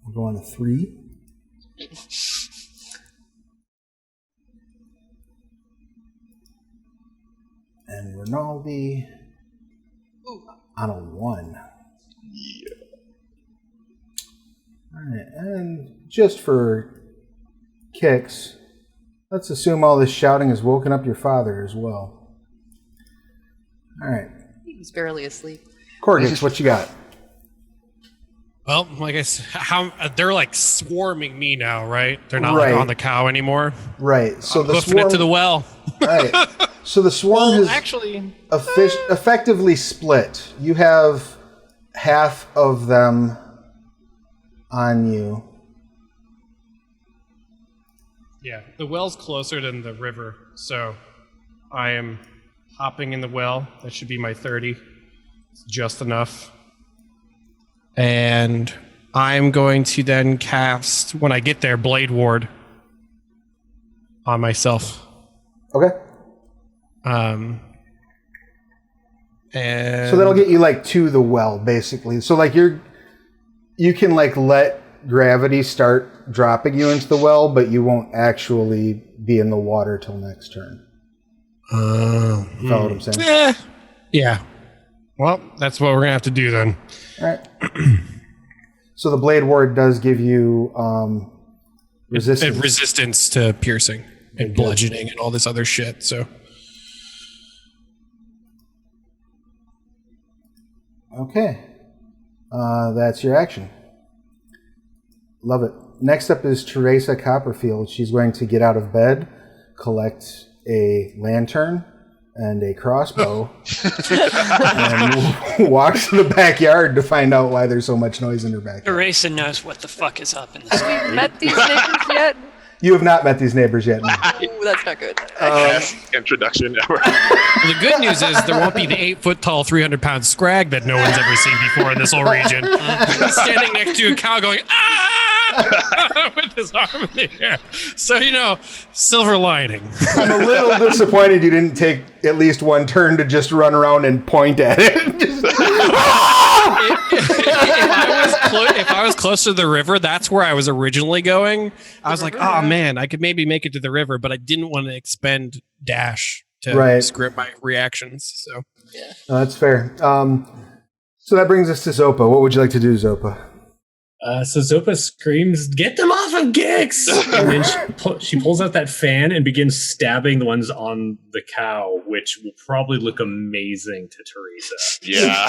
will go on a 3. And Rinaldi on a 1. Yeah. All right, and just for kicks, let's assume all this shouting has woken up your father as well. All right. He was barely asleep. Korggix, what you got? Well, like I said, they're like swarming me now, right? They're not Right. like on the cow anymore. Right. So I'm the hoofing swarm it to the well. Right. So the swarm has actually, effectively split. You have half of them on you. yeah, the well's closer than the river, so I am hopping in the well. That should be my 30. It's just enough. And I'm going to then cast, when I get there, Blade Ward on myself. Okay. And So that'll get you like to the well, basically. So like you can like let gravity start dropping you into the well, but you won't actually be in the water till next turn. Follow what I'm saying? Yeah. Well, that's what we're gonna have to do then. All right. So the Blade Ward does give you resistance. Resistance to piercing and bludgeoning and all this other shit. So Okay. That's your action. Love it. Next up is Teresa Copperfield. She's going to get out of bed, collect a lantern and a crossbow, and walk to the backyard to find out why there's so much noise in her backyard. Teresa knows what the fuck is up in this. Have we met these neighbors yet? You have not met these neighbors yet. No. Ooh, that's not good. Best introduction ever. well, the good news is there won't be the 8-foot-tall, 300-pound Scrag that no one's ever seen before in this whole region, standing next to a cow going ah with his arm in the air. So silver lining. I'm a little disappointed you didn't take at least one turn to just run around and point at it. If I was close to the river, that's where I was originally going. I was like, oh man, I could maybe make it to the river, but I didn't want to expend dash to script my reactions. So Yeah. No, that's fair. So that brings us to Zopa. What would you like to do, Zopa? So Zopa screams, "Get them off of Gix!" And then she pulls out that fan and begins stabbing the ones on the cow, which will probably look amazing to Teresa. Yeah.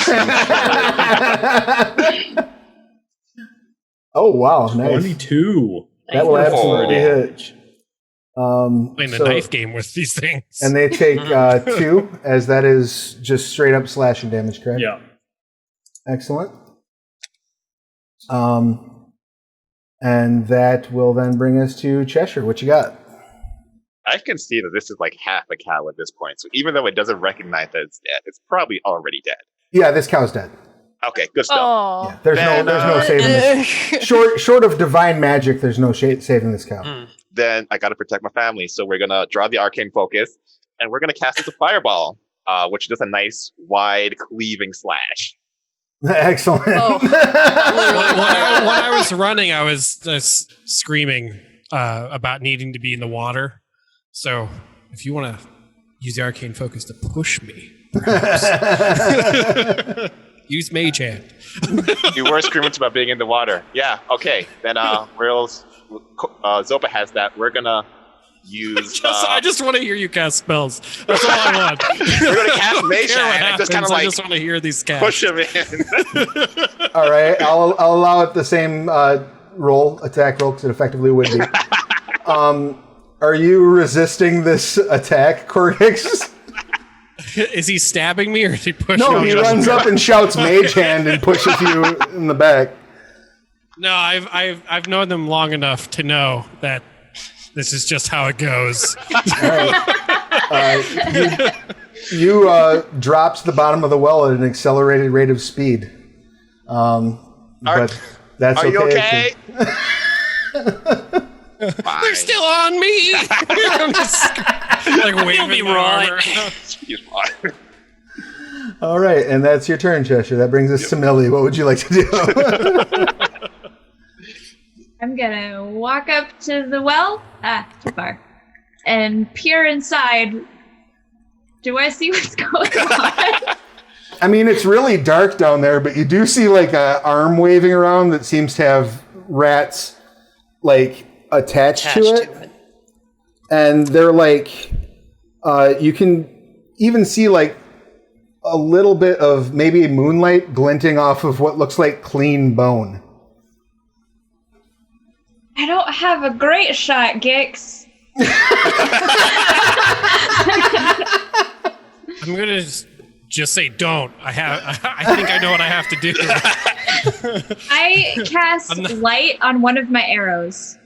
Oh, wow. Nice. 22. That will absolutely hit. playing the knife game with these things. And they take 2, as that is just straight up slashing damage, correct? Yeah. Excellent. And that will then bring us to Cheshire. What you got? I can see that this is like half a cow at this point. So even though it doesn't recognize that it's dead, it's probably already dead. Yeah, this cow's dead. Okay, good stuff. Oh. Yeah, there's no saving this. Short of divine magic, there's no saving this cow. Then I got to protect my family, so we're gonna draw the arcane focus, and we're gonna cast it to fireball, which does a nice wide cleaving slash. Excellent. Oh. when I was running, I was just screaming about needing to be in the water. So if you want to use the arcane focus to push me, perhaps. Use Mage Hand. You were screaming about being in the water. Yeah, okay. Then Zopa has that. We're gonna use. I just want to hear you cast spells. That's all I want. We're gonna cast Mage Hand and just kind of I like just want to hear these casts. push him in. All right, I'll allow it the same attack roll, because it effectively would be. Are you resisting this attack, Korggix? Is he stabbing me or is he pushing me? No, he runs up and shouts Mage Hand and pushes you in the back. No, I've known them long enough to know that this is just how it goes. All right. You drop to the bottom of the well at an accelerated rate of speed. But that's Are okay. you okay? They're still on me. I'm just like waving my arm around. All right, and that's your turn, Cheshire. That brings us to Millie. What would you like to do? I'm gonna walk up to the well. Too far. And peer inside. Do I see what's going on? I mean, it's really dark down there, but you do see like an arm waving around that seems to have rats like attached to it. And they're like, you can even see like a little bit of maybe moonlight glinting off of what looks like clean bone. I don't have a great shot, Gix. I'm gonna just say don't. I think I know what I have to do. I cast light on one of my arrows.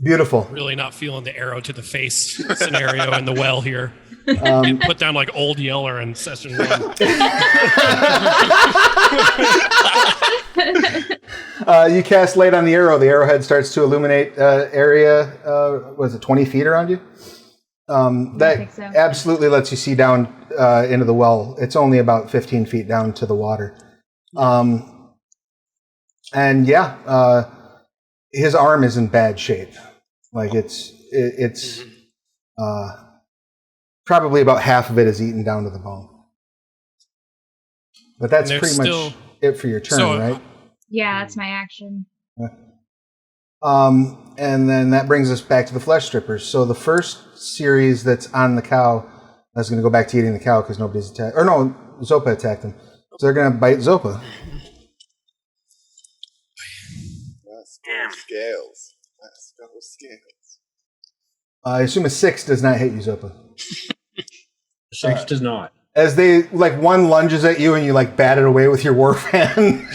Beautiful. Really not feeling the arrow to the face scenario in the well here. And put down like Old Yeller in session 1. You cast light on the arrow. The arrowhead starts to illuminate area. Was it 20 feet around you? That think so. absolutely lets you see down into the well. It's only about 15 feet down to the water. And yeah, his arm is in bad shape. Like it's probably about half of it is eaten down to the bone. But that's pretty much it for your turn, right? Yeah, that's my action. And then that brings us back to the flesh strippers. So the first series that's on the cow, that's going to go back to eating the cow because nobody's attacked. Or no, Zopa attacked them. So they're going to bite Zopa. Let's go scales. Let's go scales. I assume a 6 does not hit you, Zopa. 6 does not. As they, like, one lunges at you and you, like, bat it away with your war fan.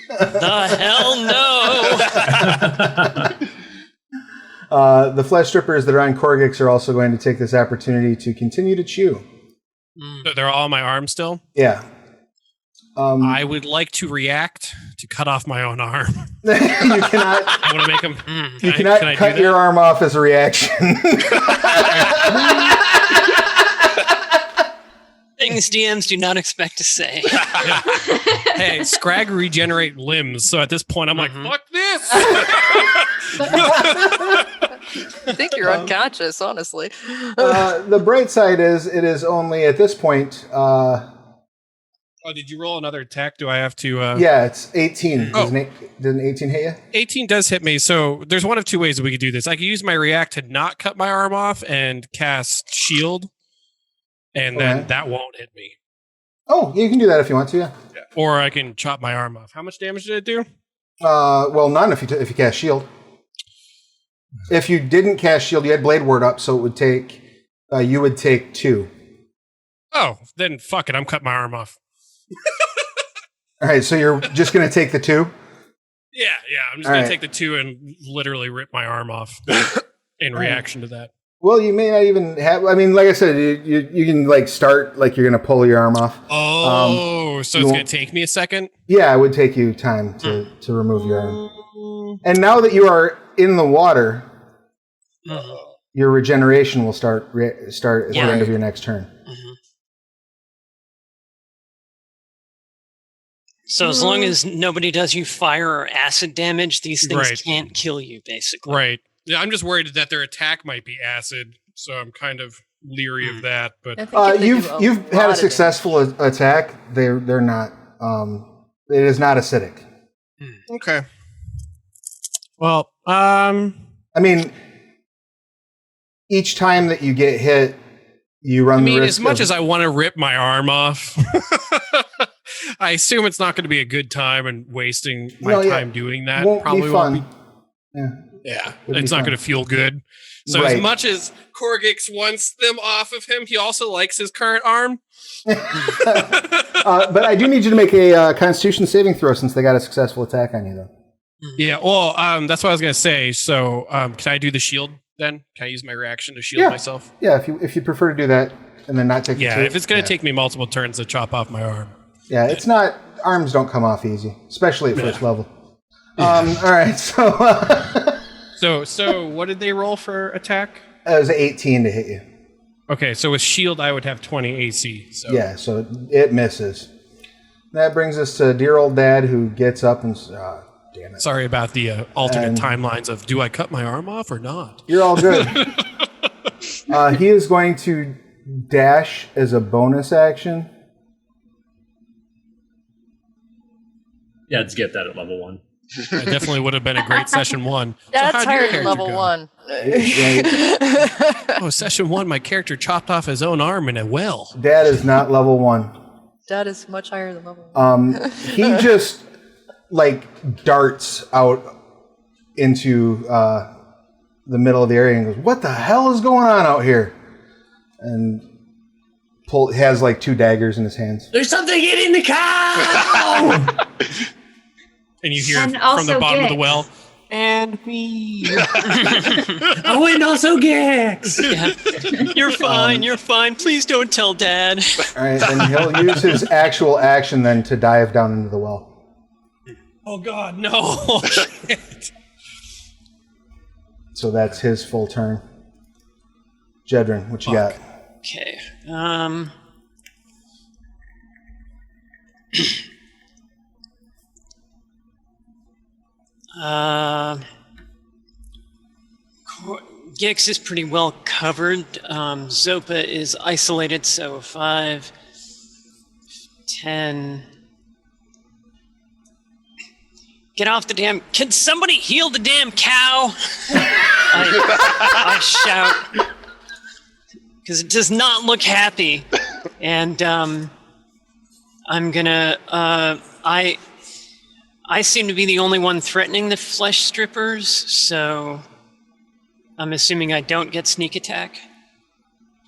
The hell no! The flesh strippers that are on Korggix are also going to take this opportunity to continue to chew. So they're all my arm still? Yeah. I would like to react to cut off my own arm. You cannot. I want to make them. You cannot cut your arm off as a reaction. Things DMs do not expect to say. Yeah. Hey, Scrag regenerate limbs, so at this point I'm like, fuck this! I think you're unconscious, honestly. The bright side is, it is only at this point. Oh, did you roll another attack? Do I have to? Yeah, it's 18. Oh. Did an 18 hit you? 18 does hit me, so there's one of two ways that we could do this. I could use my react to not cut my arm off and cast shield, and then that won't hit me. Oh, you can do that if you want to, yeah. Or I can chop my arm off. How much damage did it do? Well, none if you cast shield. If you didn't cast shield, you had blade ward up, so it would take you would take 2. Oh, then fuck it. I'm cutting my arm off. All right, so you're just going to take the 2? Yeah. I'm just going to take the 2 and literally rip my arm off in reaction to that. Well, you may not even have. I mean, like I said, you can like start like you're going to pull your arm off. Oh, so it's going to take me a second? Yeah, it would take you time to remove your arm. And now that you are in the water, your regeneration will start at the end of your next turn. So as long as nobody does you fire or acid damage, these things can't kill you, basically. Right. Yeah, I'm just worried that their attack might be acid, so I'm kind of leery of that. But you've had a successful attack. They're not. It is not acidic. Okay. Well, I mean, each time that you get hit, you run the risk. As much as I want to rip my arm off, I assume it's not going to be a good time and wasting my time doing that. Probably won't be. Yeah, it's not going to feel good. So as much as Korggix wants them off of him, he also likes his current arm. But I do need you to make a Constitution saving throw since they got a successful attack on you, though. Yeah, well, that's what I was going to say. So can I do the shield then? Can I use my reaction to shield myself? Yeah, if you prefer to do that and then not take the 2. If it's going to take me multiple turns to chop off my arm. Yeah, it's not. Arms don't come off easy, especially at first level. All right, So what did they roll for attack? It was 18 to hit you. Okay, so with shield, I would have 20 AC. So. Yeah, so it misses. That brings us to dear old dad, who gets up and damn it. Sorry about the alternate timelines of do I cut my arm off or not? You're all good. He is going to dash as a bonus action. Yeah, let's get that at level 1. That definitely would have been a great session 1. That's hard at level 1. Session 1, my character chopped off his own arm in a well. Dad is not level 1. Dad is much higher than level. He just like darts out into the middle of the area and goes, "What the hell is going on out here?" And has like 2 daggers in his hands. There's something eating the cow! And you hear And from also the bottom of the Gix. well, and me. Oh, and also Gix! Yeah. You're fine. You're fine. Please don't tell Dad. All right, then he'll use his actual action then to dive down into the well. Oh God, no! Shit. So that's his full turn. Jedryn, what you got? Okay. Gix is pretty well covered. Zopa is isolated, so 5, 10. Get off the damn... Can somebody heal the damn cow? I shout. Because it does not look happy. And I'm gonna... I seem to be the only one threatening the flesh strippers, so I'm assuming I don't get sneak attack.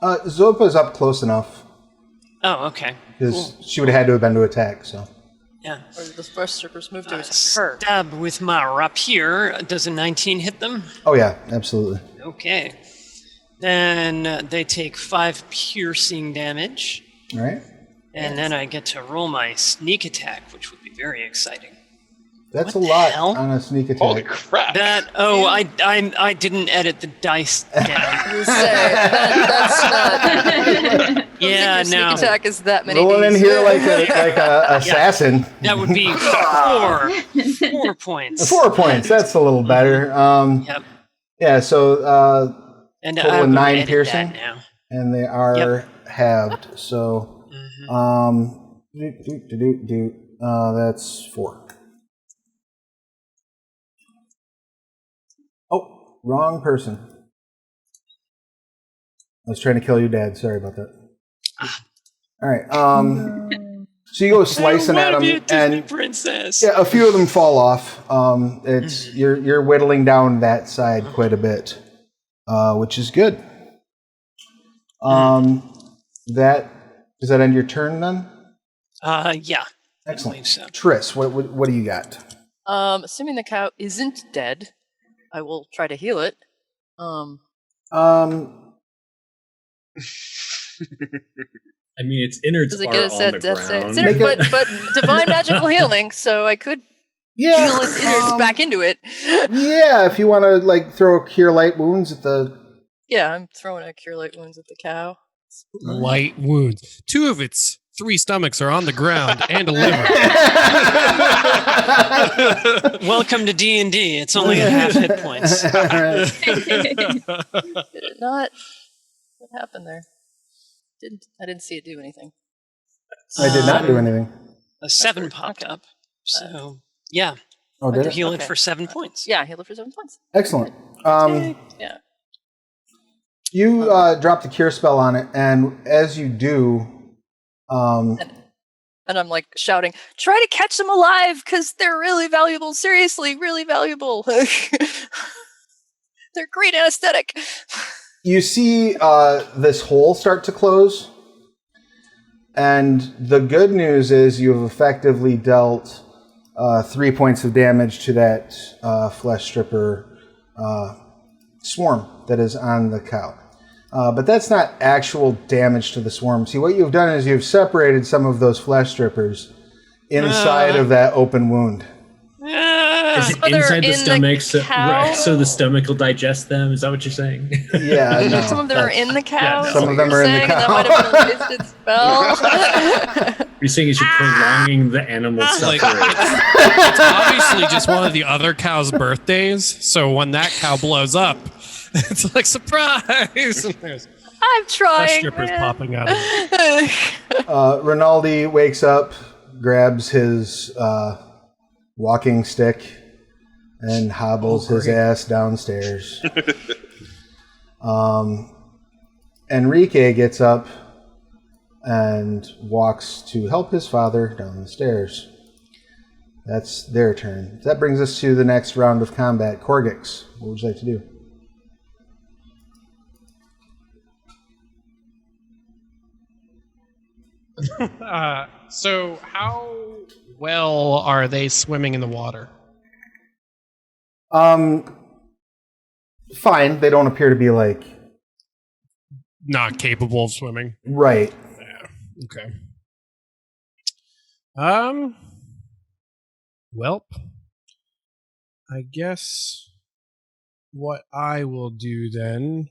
Zopa's up close enough. Oh, okay. Because she would have had to have been to attack, so. Yeah. Or the first strippers move to attack her. Stab with my rapier. Does a 19 hit them? Oh yeah, absolutely. Okay. Then they take 5 piercing damage. All right. And then I get to roll my sneak attack, which would be very exciting. That's What a the lot hell? on a sneak attack. Holy crap! I didn't edit the dice down. That's not. Yeah, Sneak no. attack is that many. Rolling in Ds. here like a assassin. That would be 4 points. 4 points. That's a little better. Yep. Yeah. So And total I of will 9 edit piercing, that now. and they are halved. So that's 4. Oh, wrong person. I was trying to kill you, Dad. Sorry about that. All right. So you go slicing at them, and princess. yeah, a few of them fall off. It's you're whittling down that side quite a bit, which is good. That does that end your turn then? Yeah. Excellent. I believe so. Triss, what do you got? Assuming the cow isn't dead, I will try to heal it. I mean, its innards Does it are get a on set the death ground. save? But divine magical healing, so I could heal its innards back into it. Yeah, if you want to like throw cure light wounds at the. Yeah, I'm throwing a cure light wounds at the cow. Light wounds. 2 of its 3 stomachs are on the ground and a liver. Welcome to D&D. It's only at half hit points. Did it not? What happened there? I didn't see it do anything. I did not do anything. A 7 popped up. So, yeah. Oh, did it? Heal it Okay. for 7 points. Yeah, heal it for 7 points. Excellent. Yeah. You drop the cure spell on it, and as you do, And I'm like shouting, try to catch them alive because they're really valuable. Seriously, really valuable. They're great anesthetic. you see this hole start to close. And the good news is you have effectively dealt 3 points of damage to that flesh stripper swarm that is on the cow. But that's not actual damage to the swarm. See, what you've done is you've separated some of those flesh strippers inside of that open wound. Is it Oh, they're inside the in the stomach cow? so the stomach will digest them? Is that what you're saying? Yeah, no. Some of them are in the cow. Yeah, some of them are in the That cow. might have been a wasted spell. You're saying is you're prolonging the animal Like, suffering. it's obviously just one of the other cow's birthdays. So when that cow blows up, it's like surprise. And there's I'm flesh trying. strippers Man. popping out of it. Rinaldi wakes up, grabs his walking stick, and hobbles his ass downstairs. Enrique gets up, and walks to help his father down the stairs. That's their turn. That brings us to the next round of combat. Korggix, what would you like to do? So how well are they swimming in the water? Fine. They don't appear to be like... Not capable of swimming. Right. Yeah. Okay. Welp. I guess what I will do then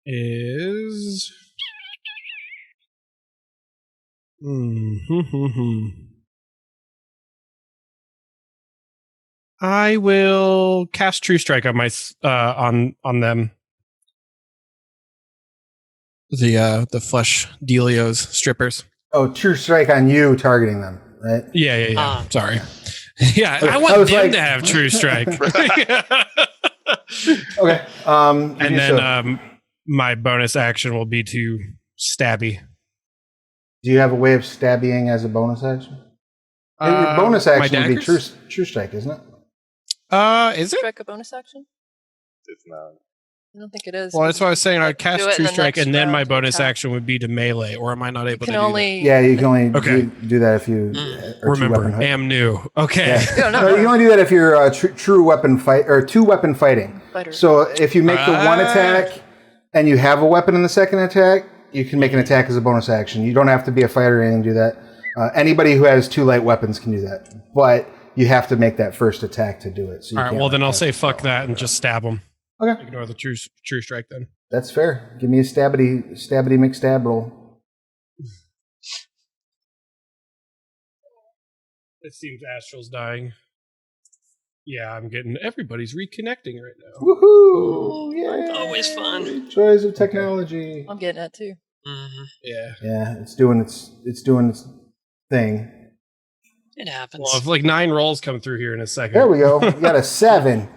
is... I will cast True Strike on my on them. The flesh dealios strippers. Oh, True Strike on you targeting them, right? Yeah. Sorry. Yeah, I want them to have True Strike. Okay. And then my bonus action will be to stabby. Do you have a way of stabbying as a bonus action? Your bonus action would be True Strike, isn't it? Is it? Strike a bonus action? It's not. I don't think it is. Well, that's what I was saying. I'd cast Do it in True the Strike, next and then my round bonus attack. action would be to melee, or am I not able to do Yeah, you can only Okay. do that if you... that? Remember, am new. Okay. Yeah. Yeah, No, you can only do that if you're true weapon fight or two weapon fighting. Fighter. So if you make the one attack and you have a weapon in the second attack, you can make an attack as a bonus action. You don't have to be a fighter or anything to do that. Anybody who has two light weapons can do that, but you have to make that first attack to do it. So you All right. can't Well, then I'll cast say a fuck spell. that and just stab them. Okay, Ignore the True Strike then. that's fair. Give me a stabbity McStab roll. It seems Astral's dying. Yeah, I'm getting... Everybody's reconnecting right now. Woohoo! Yeah, Always fun. joys of technology. I'm getting that too. Yeah. Yeah, it's doing its thing. It happens. Well, if like 9 rolls come through here in a second. There we go. We got a 7.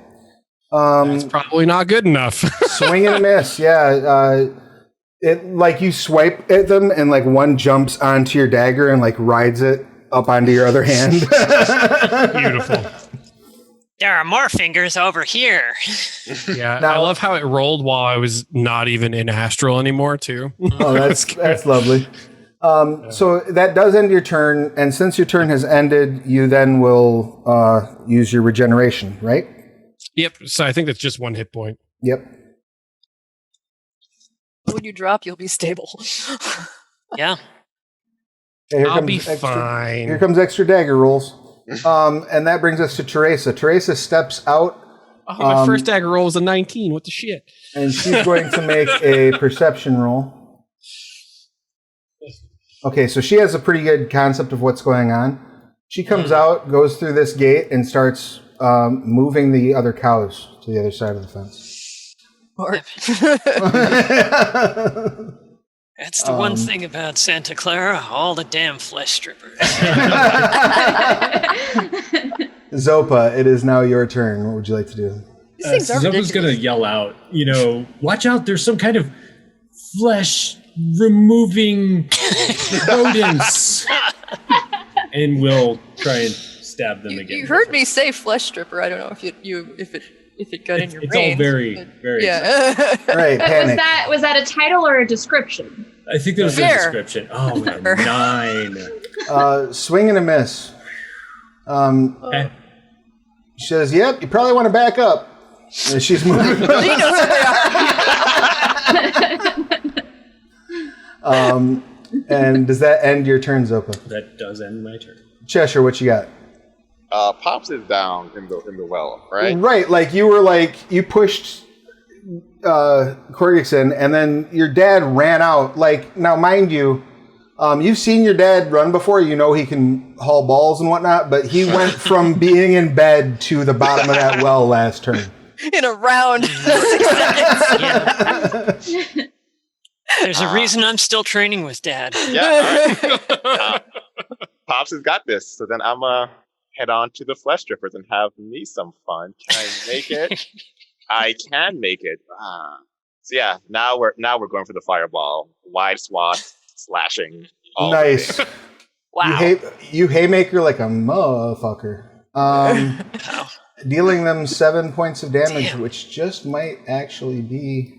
That's probably not good enough. Swing and a miss. Yeah. It like you swipe at them and like one jumps onto your dagger and like rides it up onto your other hand. Beautiful. There are more fingers over here. Yeah, Now- I love how it rolled while I was not even in Astral anymore, too. Oh, that's lovely. So that does end your turn, and since your turn has ended, you then will use your regeneration, right? Yep, so I think that's just 1 hit point. Yep. When you drop, you'll be stable. Yeah. Okay, here I'll comes be extra, fine. Here comes extra dagger rolls. And that brings us to Teresa. Teresa steps out, Oh, my first dagger roll was a 19. What the shit? and she's going to make a perception roll. Okay, so she has a pretty good concept of what's going on. She comes out, goes through this gate, and starts moving the other cows to the other side of the fence. Or- That's the one thing about Santa Clara, all the damn flesh strippers. Zopa, it is now your turn. What would you like to do? These things are Zopa's ridiculous. gonna yell out, watch out, there's some kind of flesh removing rodents. And we'll try and stab them again. You heard me say flesh stripper. I don't know if it got in your It's brain. all very, very. Yeah. All right, But panic. was that a title or a description? I think there was a Fair. description. Oh, man, 9. Swing and a miss. Okay. She says, "Yep, you probably want to back up." And she's moving. He knows who they are. And does that end your turn, Zopa? That does end my turn. Cheshire, what you got? Pops is down in the well, right? Right, like you pushed Korggix in, and then your dad ran out. Like, now, mind you, you've seen your dad run before. You know he can haul balls and whatnot, but he went from being in bed to the bottom of that well last turn. In a round. 6 seconds. Yeah. There's a reason I'm still training with Dad. Yeah. All right. Pops has got this. So then I'm head on to the flesh strippers and have me some fun. Can I make it? I can make it. So yeah, now we're going for the fireball. Wide swath, slashing. All Nice. day. Wow. You haymaker like a motherfucker. Dealing them 7 points of damage, Damn. which just might actually be.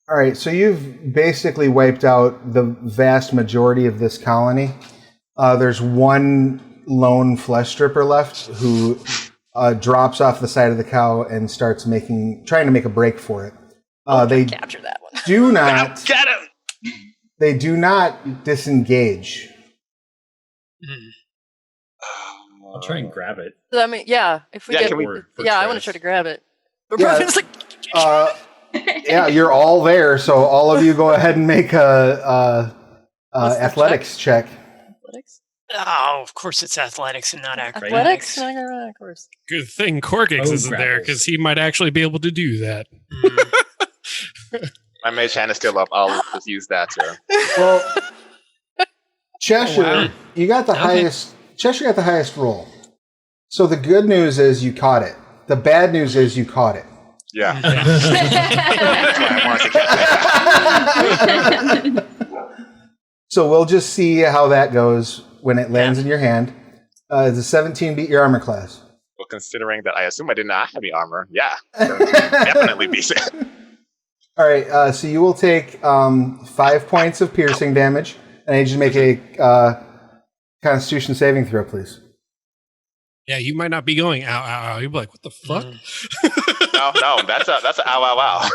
All right, so you've basically wiped out the vast majority of this colony. There's one lone flesh stripper left who drops off the side of the cow and starts trying to make a break for it. They Capture that one. do not. Get him! They do not disengage. I'll try and grab it. So, I mean, yeah. If we Yeah, get, can we- I want to try to grab it. But Yeah. Brogan's like, Yeah, you're all there, so all of you go ahead and make a What's the athletics check. athletics? Oh, of course it's athletics and not Athletics? acrobatics. No, of course. Good thing Korggix Oh, isn't there grapples. because he might actually be able to do that. My mage hand is still up. I'll just use that too. Well, Cheshire, Oh, wow. you got the Okay. highest. Cheshire got the highest roll. So the good news is you caught it. The bad news is you caught it. Yeah. That's why I wanted to catch it. So we'll just see how that goes when it lands in your hand. Does a 17 beat your armor class? Well, considering that I assume I did not have any armor, yeah, definitely beats it. All right, so you will take 5 points of piercing damage. And I need you to make a Constitution saving throw, please. Yeah, you might not be going ow, ow, ow. You'll be like, what the fuck? No, that's a ow, ow, ow.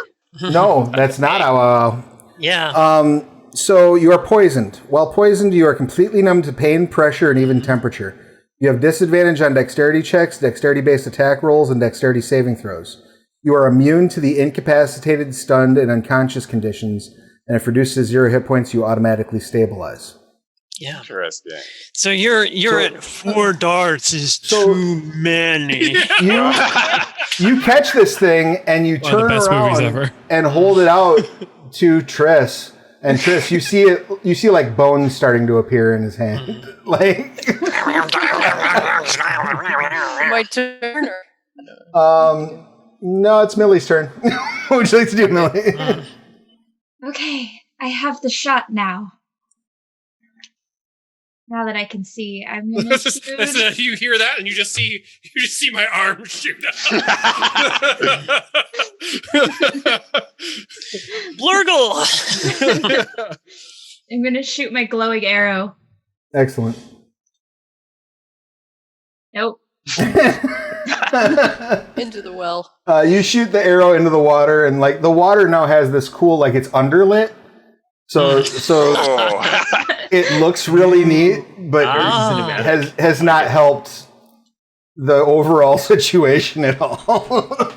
No, that's not how. Yeah. So you are poisoned. While poisoned, you are completely numb to pain, pressure, and even temperature. You have disadvantage on dexterity checks, dexterity-based attack rolls, and dexterity saving throws. You are immune to the incapacitated, stunned, and unconscious conditions, and if reduced to 0 hit points, you automatically stabilize. Yeah. Interesting. So you're at 4 darts is So- too many. You catch this thing, and you One of the turn best movies around ever. and hold it out to Triss. And Triss, you see it. You see like bones starting to appear in his hand. Like, My turn? Or? no, it's Millie's turn. What would you like to do, Millie? Okay, I have the shot now. Now that I can see, I'm gonna shoot. You hear that, and you just see my arm shoot out. Blurgle! I'm gonna shoot my glowing arrow. Excellent. Nope. Into the well. You shoot the arrow into the water, and like the water now has this cool, like it's underlit. So Oh. it looks really neat, but has not helped the overall situation at all.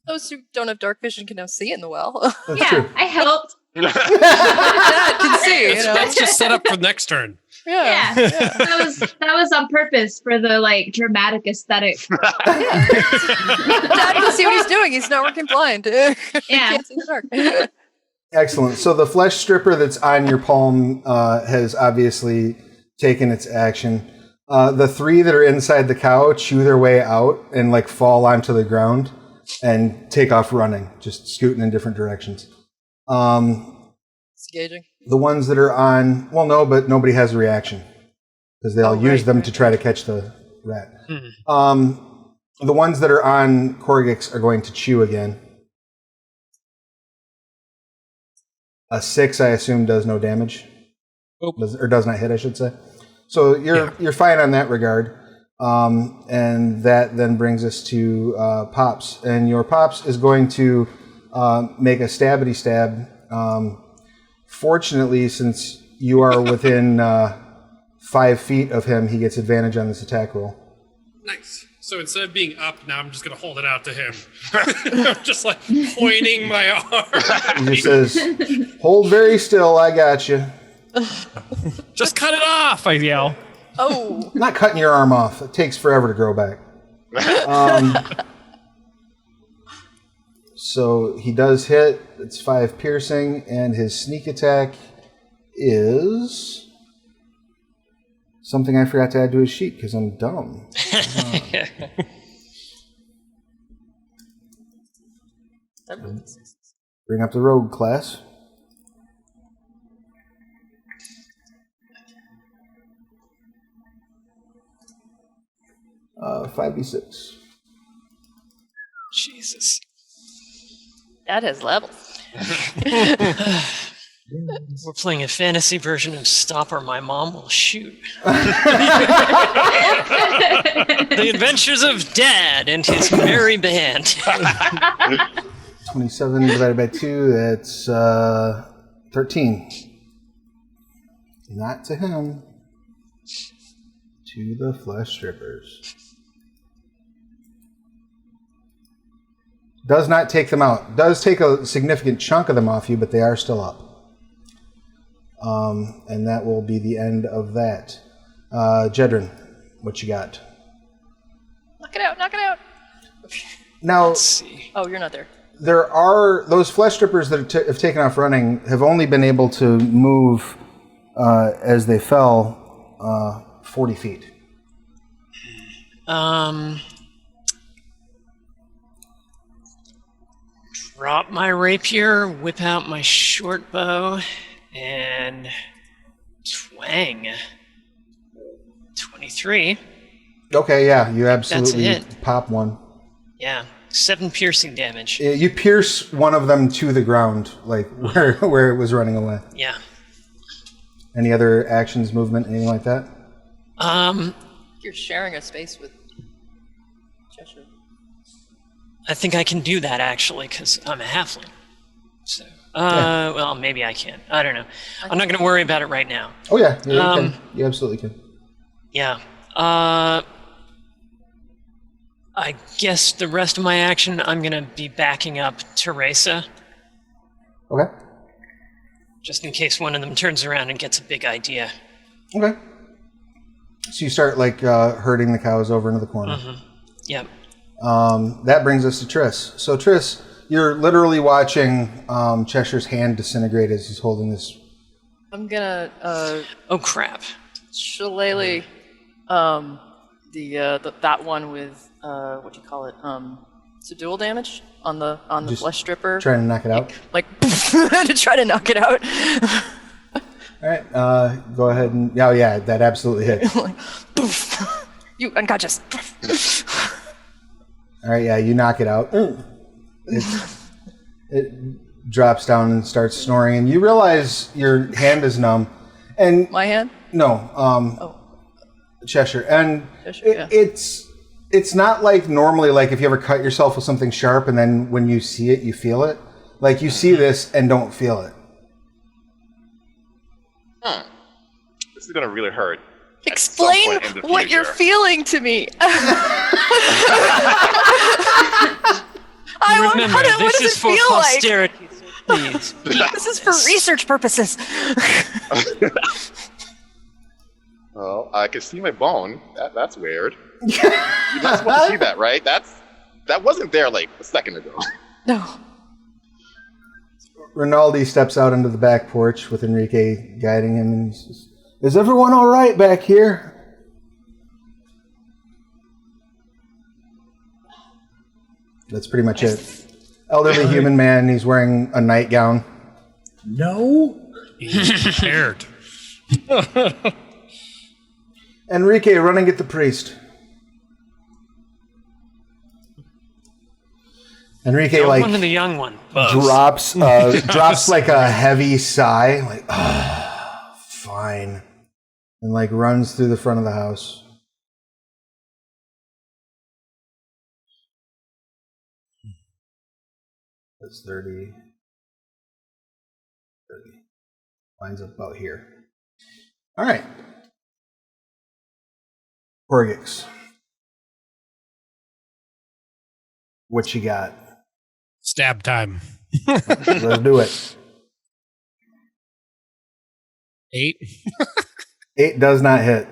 Those who don't have dark vision can now see in the well. That's Yeah, true. I helped. Dad can see, you know? That's just set up for next turn. Yeah, that was on purpose for the like dramatic aesthetic. Dad can see what he's doing. He's not working blind. He Yeah. can't see in the dark. Excellent. So the flesh stripper that's on your palm has obviously taken its action. The 3 that are inside the cow chew their way out and like fall onto the ground and take off running, just scooting in different directions. It's engaging. The ones that are on, well, no, but nobody has a reaction because they'll use them to try to catch the rat. The ones that are on Korggix are going to chew again. A 6, I assume, does no damage, or does not hit, I should say. So you're fine on that regard, and that then brings us to Pops, and your Pops is going to make a stabbity stab. Fortunately, since you are within 5 feet of him, he gets advantage on this attack roll. Nice. So instead of being up, now I'm just going to hold it out to him. I'm just like pointing my arm. He just says, "Hold very still, I got you." Just cut it off, I yell. Oh. I'm not cutting your arm off. It takes forever to grow back. So he does hit. It's 5 piercing, and his sneak attack is something I forgot to add to his sheet because I'm dumb. Bring up the rogue class. Uh, 5d6. Jesus. That has levels. We're playing a fantasy version of Stop or My Mom Will Shoot. The Adventures of Dad and his merry band. 27 divided by 2, that's 13. Not to him. To the flesh strippers. Does not take them out. Does take a significant chunk of them off you, but they are still up. And that will be the end of that. Jedryn, what you got? Knock it out, knock it out. Now, Let's see. Oh, you're not there. there are those flesh strippers that have taken off running have only been able to move as they fell 40 feet. Drop my rapier, whip out my short bow, and twang. 23. Okay, yeah, you absolutely hit. pop one. Yeah, 7 piercing damage. You pierce one of them to the ground, like where it was running away. Yeah. Any other actions, movement, anything like that? You're sharing a space with Cheshire. I think I can do that actually, because I'm a halfling. So, well, maybe I can. I don't know. I'm not going to worry about it right now. Oh yeah, you can. You absolutely can. Yeah. I guess the rest of my action, I'm going to be backing up Teresa, Okay. just in case one of them turns around and gets a big idea. Okay. So you start like herding the cows over into the corner. Mm-hmm. Yep. That brings us to Triss. So Triss, you're literally watching Cheshire's hand disintegrate as he's holding this. I'm gonna Oh crap. shillelagh that one with what do you call it? So dual damage on the Just flesh stripper. Trying to knock it out. Like to try to knock it out. All right. Go ahead and yeah, that absolutely hit. Like, poof. You unconscious. All right, yeah, you knock it out. It drops down and starts snoring, and you realize your hand is numb. And My hand? no, Cheshire, and Cheshire, yeah. it's not like normally like if you ever cut yourself with something sharp, and then when you see it, you feel it. Like you see this and don't feel it. This is gonna really hurt. Explain At some point in the what you're future. feeling to me. Remember, what this does is it for feel like? posterity. Please. This is for research purposes. Well, I can see my bone. That's weird. You're not supposed to see that, right? That wasn't there like a second ago. No. Rinaldi steps out into the back porch with Enrique guiding him, and he says, "Is everyone all right back here?" That's pretty much it. Elderly human man. He's wearing a nightgown. No. He's prepared. Enrique, run and get the priest. Enrique like One and the young one. drops like a heavy sigh, like fine, and like runs through the front of the house. That's 30. Lines up about here. All right. Korggix. What you got? Stab time. Let's do it. 8. 8 does not hit.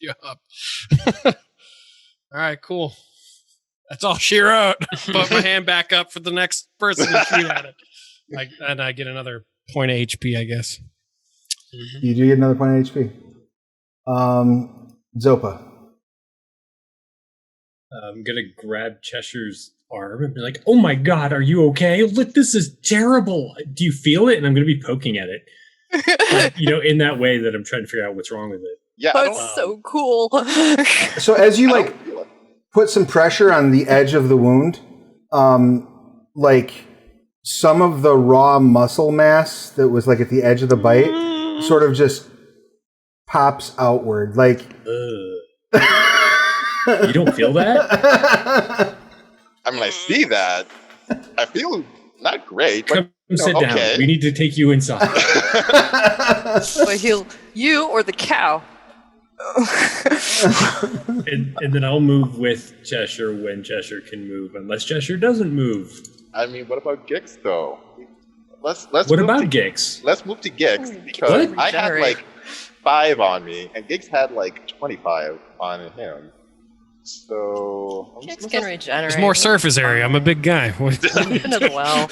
Yup. All right, cool. That's all she wrote. Put my hand back up for the next person to shoot at it. And I get another point of HP, I guess. Mm-hmm. You do get another point of HP. Zopa. I'm gonna grab Cheshire's arm and be like, "Oh my god, are you okay? Look, this is terrible. Do you feel it?" And I'm going to be poking at it, but, in that way that I'm trying to figure out what's wrong with it. Yeah, That's so cool. So as you like put some pressure on the edge of the wound, like some of the raw muscle mass that was like at the edge of the bite sort of just pops outward. Like you don't feel that? I mean, I see that. I feel not great. But, Come sit down. okay. We need to take you inside. But he'll you or the cow. and then I'll move with Cheshire when Cheshire can move, unless Cheshire doesn't move. I mean, what about Gix though? Let's What about Gix? Let's move to Gix because What? I had like 5 on me, and Gix had like 25 on him. So Gix can regenerate. There's more surface area. I'm a big guy. Into the well.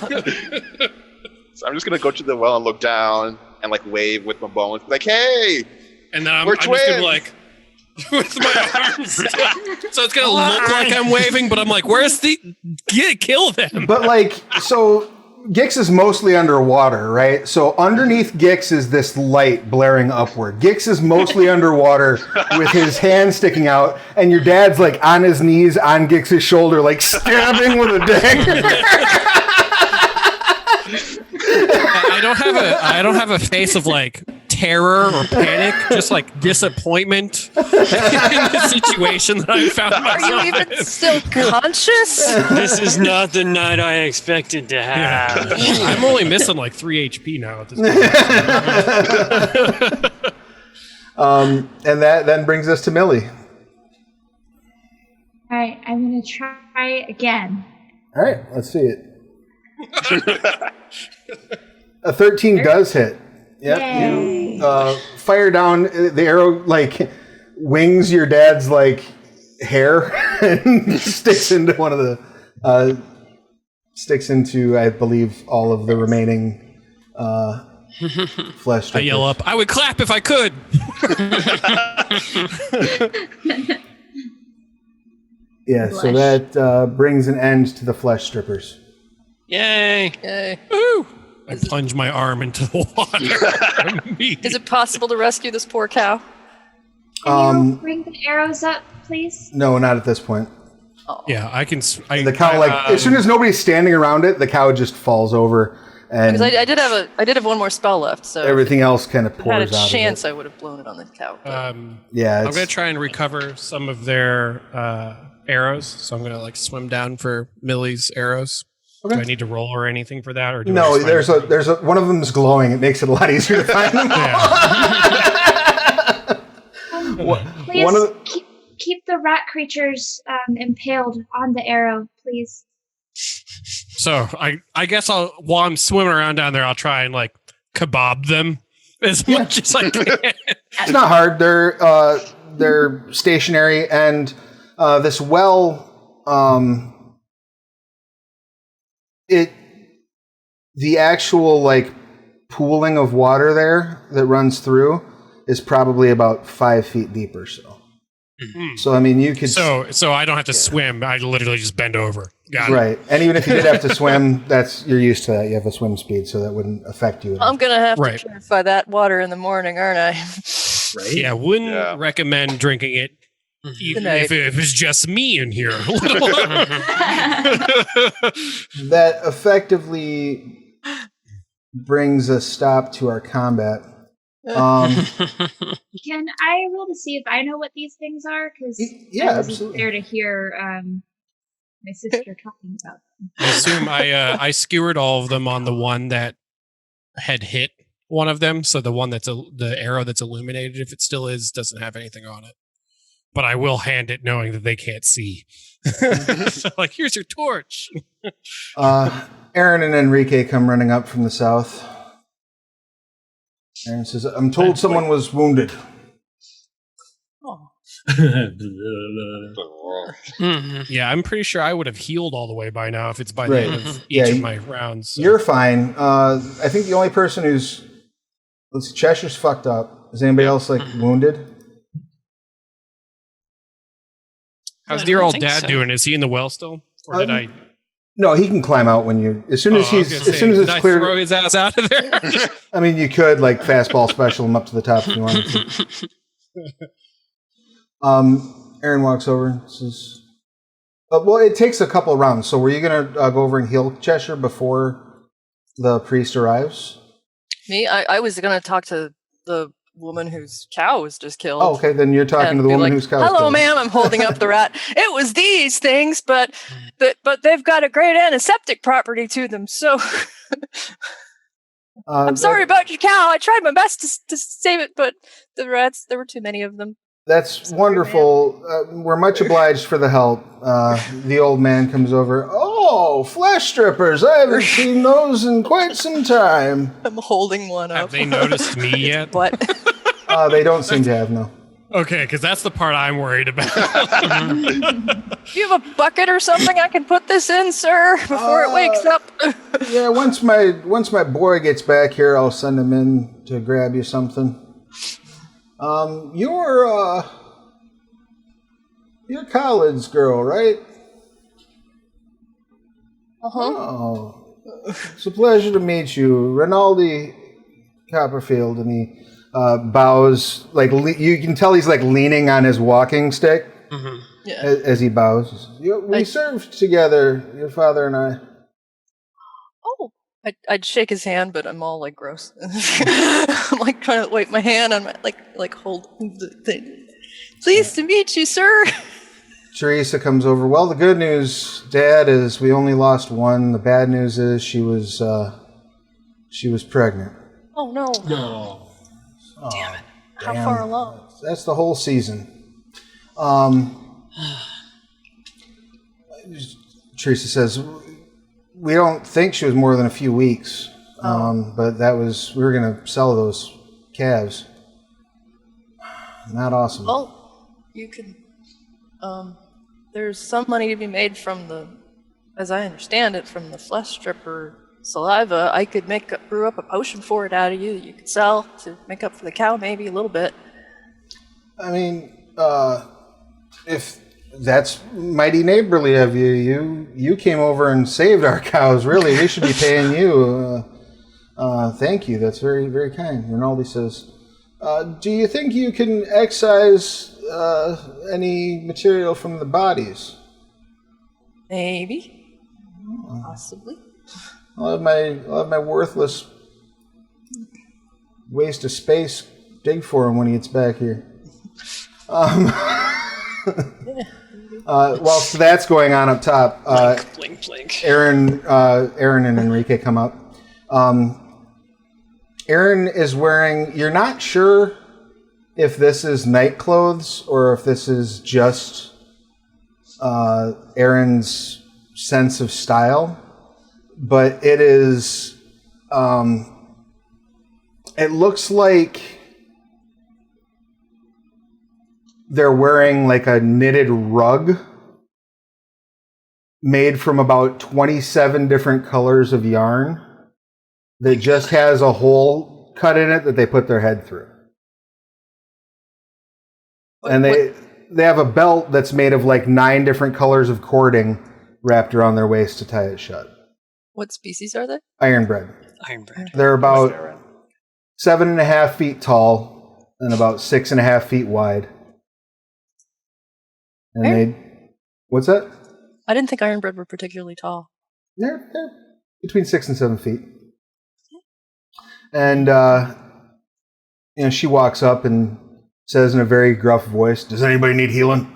So I'm just gonna go to the well and look down and like wave with my bones, like, "Hey!" And then I'm We're just gonna be twins. like, with my arms down. So it's gonna look like I'm waving, but I'm like, where's the kill them? But like, so Gix is mostly underwater, right? So underneath Gix is this light blaring upward. Gix is mostly underwater with his hand sticking out, and your dad's like on his knees on Gix's shoulder, like stabbing with a dagger. I don't have a face of like terror or panic, just like disappointment in the situation that I found Are myself you even in. still conscious? This is not the night I expected to have. I'm only missing like 3 HP now at this point. And that then brings us to Millie. All right, I'm gonna try again. All right, let's see it. A 13 does hit. Yep. Yay. You fire down the arrow, like wings your dad's like hair and sticks into one of the sticks into, I believe, all of the remaining flesh. I yell up, I would clap if I could. Yeah, so that brings an end to the flesh strippers. Yay! Yay. Woo! I plunge my arm into the water. Is it possible to rescue this poor cow? Can you bring the arrows up, please? No, not at this point. Yeah, I can. The cow, as soon as nobody's standing around it, the cow just falls over, and Because I did have one more spell left, so everything else kind of if I had pours out a chance, of it. I would have blown it on the cow. but- Yeah, I'm gonna try and recover some of their arrows. So I'm gonna like swim down for Millie's arrows. Okay. Do I need to roll or anything for that, or do I no, just find there's a one of them's glowing. It makes it a lot easier to find them. Please One of keep the rat creatures impaled on the arrow, please. So I guess while I'm swimming around down there, I'll try and like kebab them as much as I can. It's not hard. They're stationary, and this well, the actual like pooling of water there that runs through is probably about 5 feet deep or so. So I mean, you could So I don't have to swim. I literally just bend over. Got it. right, and even if you did have to swim, you're used to that. You have a swim speed, so that wouldn't affect you. I'm gonna have Right. to purify that water in the morning, aren't I? Right? Yeah, wouldn't recommend drinking it. Even if it's just me in here. That effectively brings a stop to our combat. Can I roll to see if I know what these things are? Because yeah, I wasn't absolutely. there to hear my sister talking about them. I assume I skewered all of them on the one that had hit one of them. So the one that's the arrow that's illuminated, if it still is, doesn't have anything on it. But I will hand it knowing that they can't see. So like, here's your torch. Aaron and Enrique come running up from the south. Aaron says, I'm told someone was wounded. Oh. Yeah, I'm pretty sure I would have healed all the way by now if it's by the end of each of my rounds. So. You're fine. I think the only person who's... Let's see, Cheshire's fucked up. Is anybody else like wounded? How's dear old dad doing? Is he in the well still? Or did I No, he can climb out when you. As soon as it's clear. Throw his ass out of there. I mean, you could like fastball special him up to the top if you wanted to. Aaron walks over and says, "Well, it takes a couple of rounds. So, were you going to go over and heal Cheshire before the priest arrives?" Me? I was going to talk to the woman whose cow was just killed. Oh, okay. Then you're talking to the woman whose cow was Hello, killed. ma'am. I'm holding up the rat. It was these things, but they've got a great antiseptic property to them. So I'm sorry about your cow. I tried my best to save it, but the rats, there were too many of them. That's wonderful. We're much obliged for the help. The old man comes over. Oh, flesh strippers. I haven't seen those in quite some time. I'm holding one up. Have they noticed me yet? What? They don't seem to have, no. Okay, because that's the part I'm worried about. Do you have a bucket or something I can put this in, sir, before it wakes up? Yeah, once my boy gets back here, I'll send him in to grab you something. You're college girl, right? Uh-huh. Oh, it's a pleasure to meet you, Rinaldi Copperfield. And he bows, like you can tell he's like leaning on his walking stick as he bows. We served together, your father and I. Oh, I'd shake his hand, but I'm all like gross. I'm like trying to wipe my hand on my like hold the thing. Pleased to meet you, sir. Teresa comes over. Well, the good news, Dad, is we only lost one. The bad news is she was pregnant. Oh no! No. Damn it! How far along? That's the whole season. Teresa says we don't think she was more than a few weeks, but we were going to sell those calves. Not awesome. Well, you can. There's some money to be made from as I understand it, from the flesh stripper saliva. I could brew up a potion for it out of you that you could sell to make up for the cow, maybe a little bit. I mean, if that's mighty neighborly of you, you came over and saved our cows. Really, we should be paying you. Thank you. That's very, very kind. Rinaldi says, do you think you can excise any material from the bodies? Maybe. Possibly. I'll have my worthless waste of space dig for him when he gets back here. Whilst that's going on up top, blink, blink. Aaron and Enrique come up. Aaron is wearing, you're not sure if this is night clothes or if this is just Aaron's sense of style, but it is, it looks like they're wearing like a knitted rug made from about 27 different colors of yarn that just has a hole cut in it that they put their head through. And they have a belt that's made of like 9 different colors of cording wrapped around their waist to tie it shut. What species are they? Ironbred. Ironbred. They're about 7.5 feet tall and about 6.5 feet wide. And what's that? I didn't think Ironbred were particularly tall. They're between 6 and 7 feet. And she walks up and says in a very gruff voice, "Does anybody need healing?"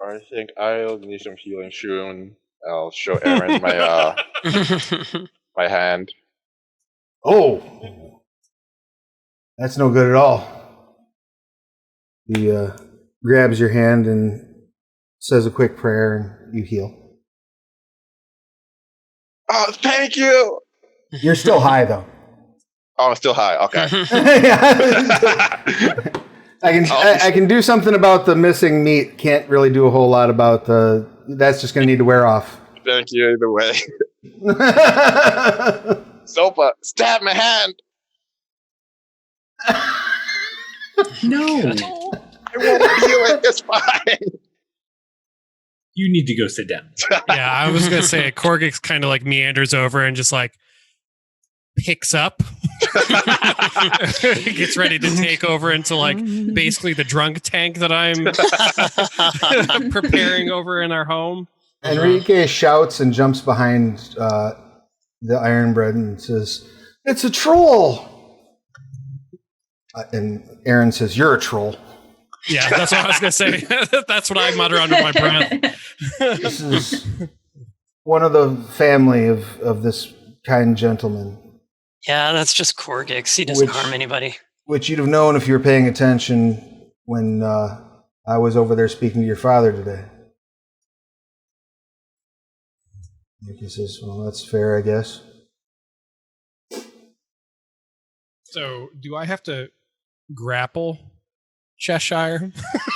I think I'll need some healing soon. I'll show Aaron my my hand. Oh, that's no good at all. He grabs your hand and says a quick prayer, and you heal. Oh, thank you! You're still high, though. Oh, I'm still high. Okay. I can do something about the missing meat. Can't really do a whole lot about the. That's just going to need to wear off. Thank you either way. Zopa, stab my hand. No. I won't feel it. It's fine. You need to go sit down. Yeah, I was gonna say Korggix kind of like meanders over and just like picks up, gets ready to take over into like basically the drunk tank that I'm preparing over in our home. Enrique shouts and jumps behind the Ironbred and says, "It's a troll!" And Aaron says, "You're a troll." Yeah, that's what I was going to say. That's what I mutter under my breath. This is one of the family of this kind gentleman. Yeah, that's just Korggix. He doesn't harm anybody. Which you'd have known if you were paying attention when I was over there speaking to your father today. He says, "Well, that's fair, I guess." So, do I have to grapple Cheshire?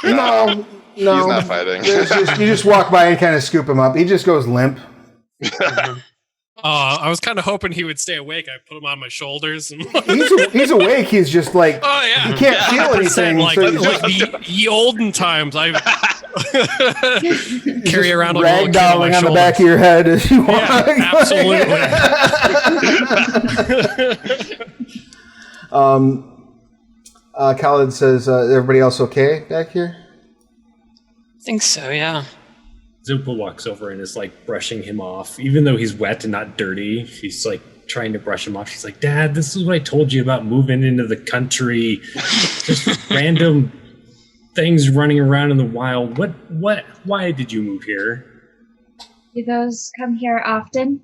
No. He's not fighting. You just walk by and kind of scoop him up. He just goes limp. I was kind of hoping he would stay awake. I put him on my shoulders. And He's awake. He's just like, oh yeah, he can't feel anything. Like, So like the olden times, I carry around a little kid on my ragdolling on the shoulders. back of your head as you walk. Absolutely. Khaled says, "Everybody else okay back here?" I think so, yeah. Zopa walks over and is like brushing him off. Even though he's wet and not dirty, she's like trying to brush him off. She's like, "Dad, this is what I told you about moving into the country. Just random things running around in the wild. Why did you move here?" Do those come here often?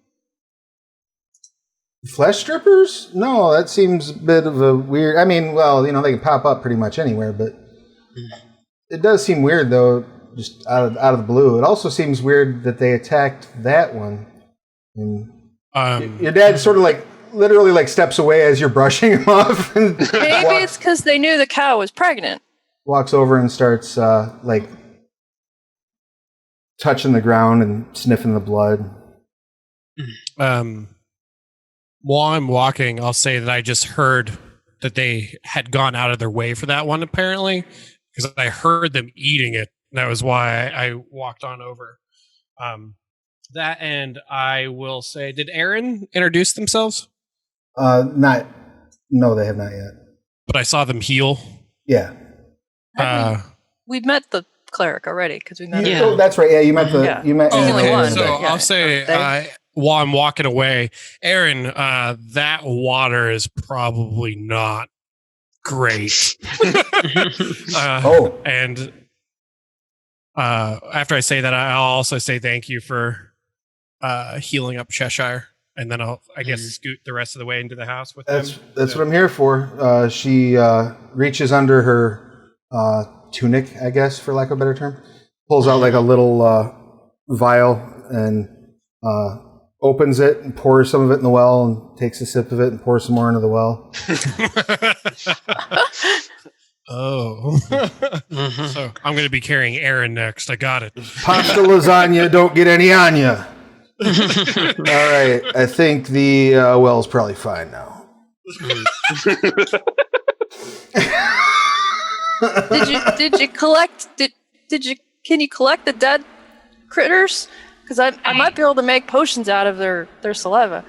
Flesh strippers? No, that seems a bit of a weird... I mean, well, they can pop up pretty much anywhere, but it does seem weird, though, just out of the blue. It also seems weird that they attacked that one. And your dad sort of literally steps away as you're brushing him off. And Maybe it's because they knew the cow was pregnant. Walks over and starts, touching the ground and sniffing the blood. While I'm walking, I'll say that I just heard that they had gone out of their way for that one, apparently, because I heard them eating it. That was why I walked on over. That, and I will say, did Aaron introduce themselves? No, they have not yet. But I saw them heal. Yeah. We've met the cleric already because we met. Yeah. Oh, that's right. Yeah, you met the. Yeah. You met. Only one. So but yeah, I'll say, while I'm walking away, Aaron, that water is probably not great. And after I say that, I'll also say thank you for healing up Cheshire, and then I guess scoot the rest of the way into the house with them. That's what I'm here for. She reaches under her tunic, I guess, for lack of a better term, pulls out like a little vial and opens it and pours some of it in the well and takes a sip of it and pours some more into the well. Oh. So I'm going to be carrying Aaron next. I got it. Pasta lasagna, don't get any on ya. All right. I think the well's probably fine now. Did you collect? Can you collect the dead critters? Because I might be able to make potions out of their saliva.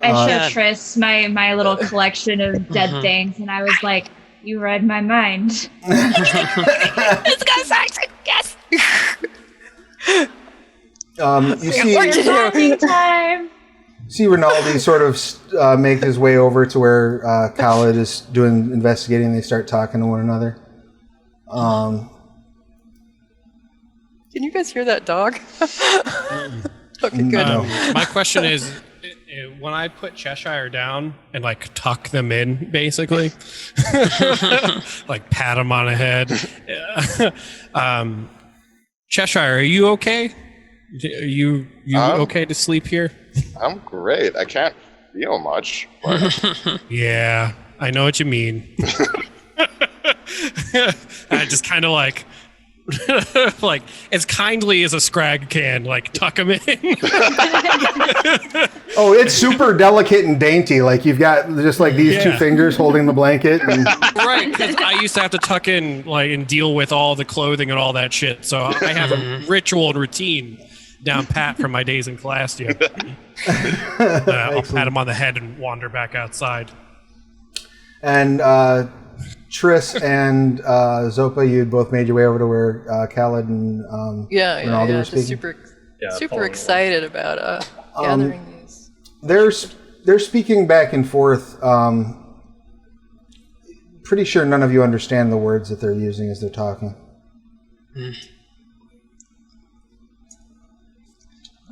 I showed Triss my little collection of dead things, and I was like, "You read my mind." This guy's actually yes. You see Rinaldi sort of make his way over to where Khaled is doing investigating. They start talking to one another. Can you guys hear that dog? Okay, good. My question is, when I put Cheshire down and like tuck them in, basically, like pat them on the head. Cheshire, are you okay? Are you okay to sleep here? I'm great. I can't feel much. But Yeah, I know what you mean. I just kind of like like as kindly as a Scrag can, like tuck him in. Oh, it's super delicate and dainty. Like you've got just like these two fingers holding the blanket. And... Right, because I used to have to tuck in like and deal with all the clothing and all that shit. So I have a ritual and routine down pat from my days in class. Yeah. I'll pat him on the head and wander back outside. And Triss and Zopa, you both made your way over to where Khaled and Ronaldo were speaking. Super excited about gathering these. They're speaking back and forth. Pretty sure none of you understand the words that they're using as they're talking.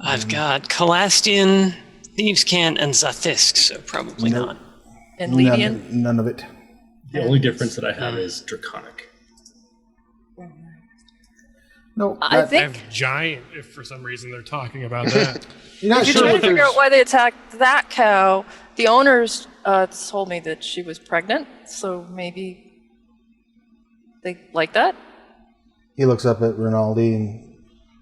I've got Calastian, Thieves' Cant, and Zathisk, so probably not. And Lydian? None of it. The only difference that I have is Draconic. No, I I think have Giant, if for some reason they're talking about that. you're not if you're sure trying what to figure there's- out why they attacked that cow, the owners told me that she was pregnant, so maybe they like that. He looks up at Rinaldi, and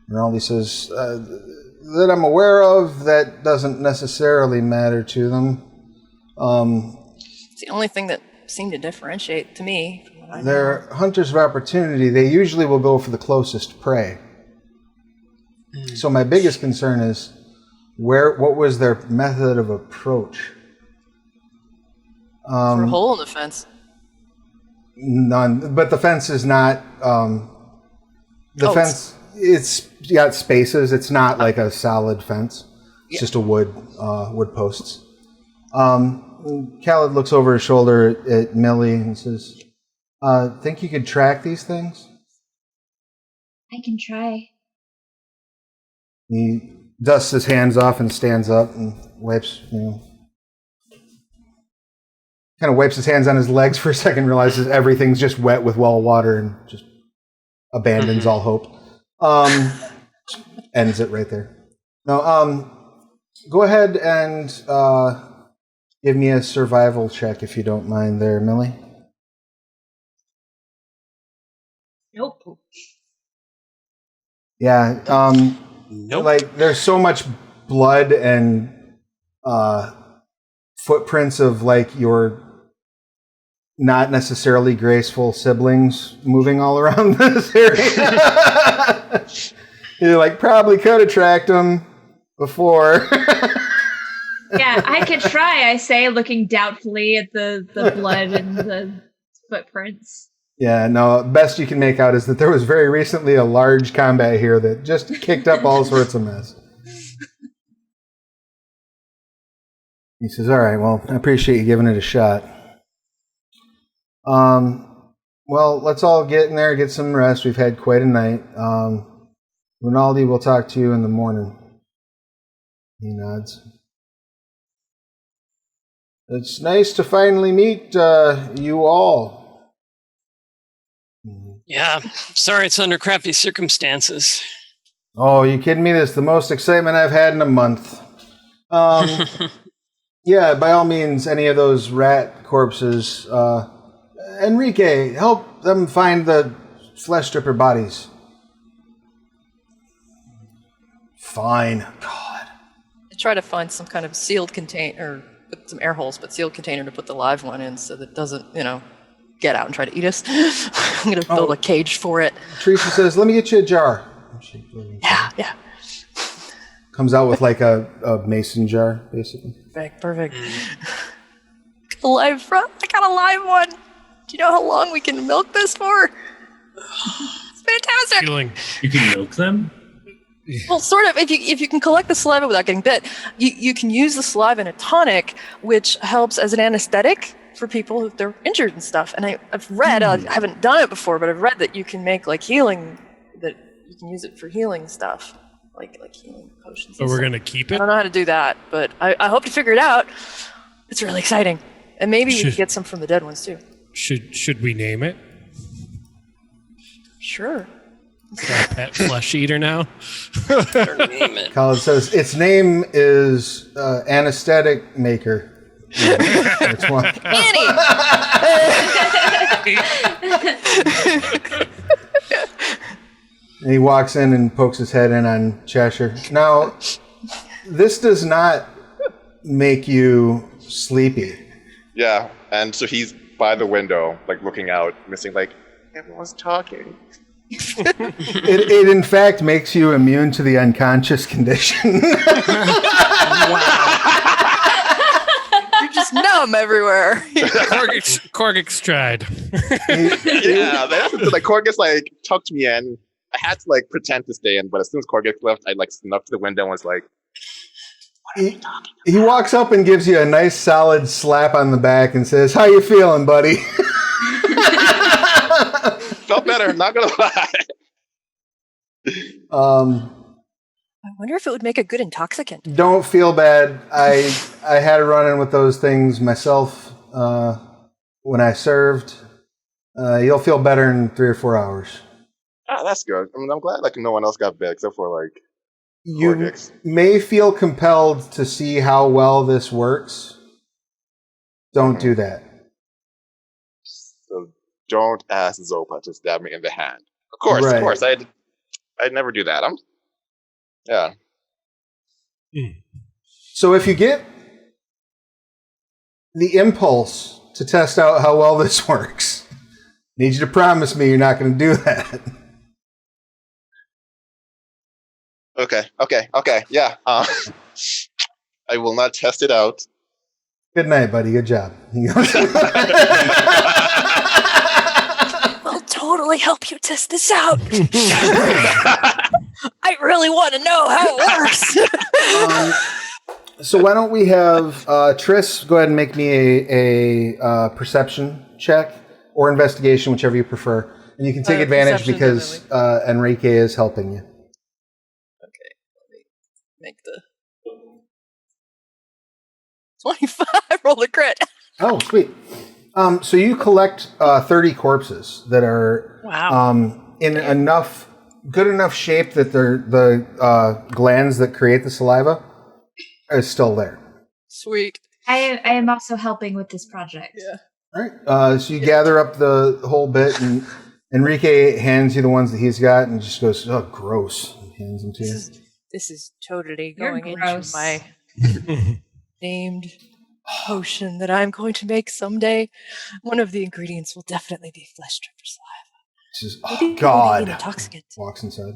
Rinaldi says, that I'm aware of, that doesn't necessarily matter to them. It's the only thing that seemed to differentiate to me from what I know. They're hunters of opportunity. They usually will go for the closest prey. So my biggest concern is, what was their method of approach? For a hole in the fence. None, but the fence is not. Fence, it's got spaces. It's not like a solid fence. It's just a wood posts. Khaled looks over his shoulder at Millie and says, "Think you could track these things?" I can try. He dusts his hands off and stands up and wipes, kind of wipes his hands on his legs for a second, realizes everything's just wet with well water and just abandons all hope. Ends it right there. No, go ahead and give me a survival check if you don't mind there, Millie. Nope. Yeah, Nope. like there's so much blood and footprints of like your not necessarily graceful siblings moving all around this area. You like probably could have tracked them before. Yeah, I could try, I say, looking doubtfully at the blood and the footprints. Yeah, no, best you can make out is that there was very recently a large combat here that just kicked up all sorts of mess. He says, all right, well, I appreciate you giving it a shot. Well, let's all get in there, get some rest. We've had quite a night. Rinaldi, we'll talk to you in the morning. He nods. It's nice to finally meet you all. Yeah, sorry it's under crappy circumstances. Oh, you kidding me? This is the most excitement I've had in a month. Yeah, by all means, any of those rat corpses. Enrique, help them find the flesh stripper bodies. Fine. God. I try to find some kind of sealed container, with some air holes, but sealed container to put the live one in so that it doesn't, get out and try to eat us. I'm going to build a cage for it. Teresa says, let me get you a jar. Yeah. Comes out with like a mason jar, basically. Perfect. I got a live one. Do you know how long we can milk this for? It's fantastic. You can milk them? Well, sort of. If you can collect the saliva without getting bit, you can use the saliva in a tonic, which helps as an anesthetic for people if they're injured and stuff. And I've read, I haven't done it before, but I've read that you can make like healing, that you can use it for healing stuff, like healing potions. So we're going to keep I it? don't know how to do that, but I hope to figure it out. It's really exciting. And maybe we can get some from the dead ones too. Should we name it? Sure. Is that a pet flesh eater now? Name it. Khaled says, its name is anesthetic maker. Yeah, that's one. Annie! And he walks in and pokes his head in on Cheshire. Now, this does not make you sleepy. Yeah, and so he's by the window, like looking out, missing like everyone's talking. It in fact makes you immune to the unconscious condition. You're just numb everywhere. Korggix tried. Yeah, that's like Korggix like tucked me in. I had to like pretend to stay in, but as soon as Korggix left, I like snuck to the window and was like, he walks up and gives you a nice solid slap on the back and says, "How you feeling, buddy?" felt better, not gonna lie. I wonder if it would make a good intoxicant. Don't feel bad. I had a run-in with those things myself when I served. You'll feel better in 3 or 4 hours. Ah, that's good. I mean, I'm glad like no one else got bit except for like You Korggix. may feel compelled to see how well this works. Don't do that. So don't ask Zopa to stab me in the hand. Of course, Right. I'd never do that. Yeah. So if you get the impulse to test out how well this works, I need you to promise me you're not going to do that. Okay. Yeah. I will not test it out. Good night, buddy. Good job. I'll totally help you test this out. I really want to know how it works. So why don't we have Triss go ahead and make me a perception check or investigation, whichever you prefer. And you can take advantage perception, because Enrique is helping you. Okay, let me make the 25. Roll a crit. Oh, sweet. So you collect 30 corpses that are in good enough shape that the glands that create the saliva is still there. Sweet. I am also helping with this project. Yeah. All right. So you gather up the whole bit, and Enrique hands you the ones that he's got, and just goes, "Oh, gross!" and hands them to you. This is totally You're going into gross. my named potion that I'm going to make someday. One of the ingredients will definitely be flesh stripper saliva. He says, Maybe "Oh it'll be God!" an intoxicant. Walks inside.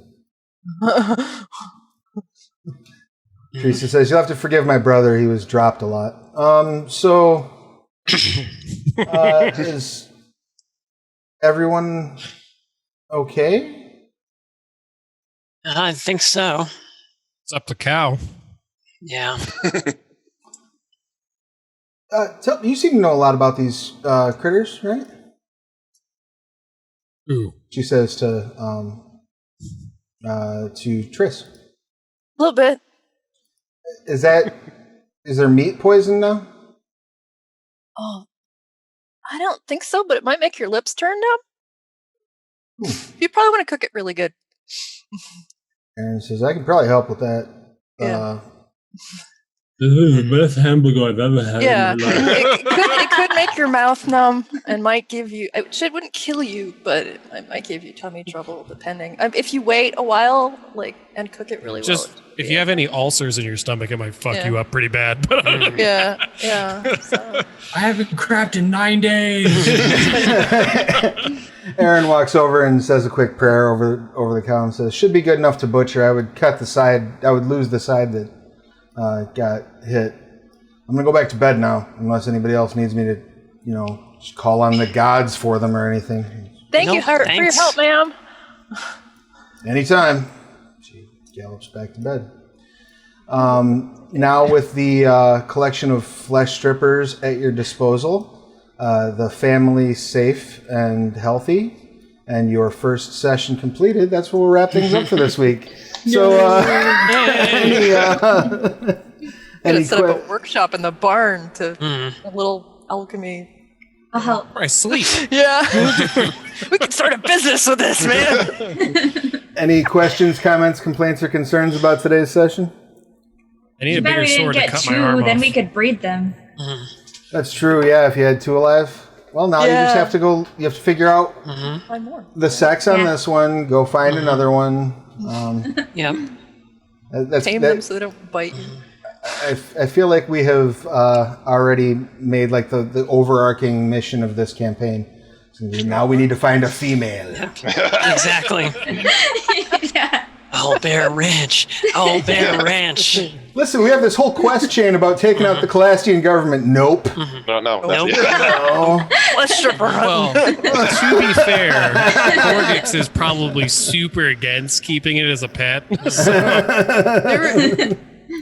Teresa says, "You'll have to forgive my brother. He was dropped a lot." Is everyone okay? I think so. It's up to cow. Yeah. You seem to know a lot about these critters, right? Ooh. She says to Triss. A little bit. Is there meat poison now? Oh, I don't think so, but it might make your lips turn up. You probably want to cook it really good. Aaron says, "I can probably help with that." Yeah. This is the best hamburger I've ever had Yeah, in my life. it could make your mouth numb and might give you. It wouldn't kill you, but it might give you tummy trouble, depending. If you wait a while, and cook it really Just well. if you have any ulcers in your stomach, it might fuck you up pretty bad. But Yeah. So. I haven't crapped in 9 days. Aaron walks over and says a quick prayer over the cow and says, "Should be good enough to butcher. I would cut the side. I would lose the side that got hit. I'm gonna go back to bed now, unless anybody else needs me to, just call on the gods for them or anything." Thank you for your help, ma'am. Anytime. She gallops back to bed. Now with the collection of flesh strippers at your disposal, the family safe and healthy, and your first session completed, that's where we'll wrap things up for this week. So, Gonna set up a workshop in the barn to a little alchemy. I'll help. I sleep. Yeah, we can start a business with this, man. Any questions, comments, complaints, or concerns about today's session? I need Too a bad bigger we didn't sword to get cut two, my arm then off. we could breed them. That's true, yeah, if you had two alive. Well, now you just have to go. You have to figure out Find more. the sex on this one. Go find another one. Yep. Tame them so they don't bite you. I feel like we have already made like the overarching mission of this campaign. So now we need to find a female. Exactly. Yeah. Owlbear Ranch. Owlbear Ranch. Listen, we have this whole quest chain about taking out the Calastian government. Nope. No. Nope. No. Let's strip her. Well, to be fair, Korggix is probably super against keeping it as a pet.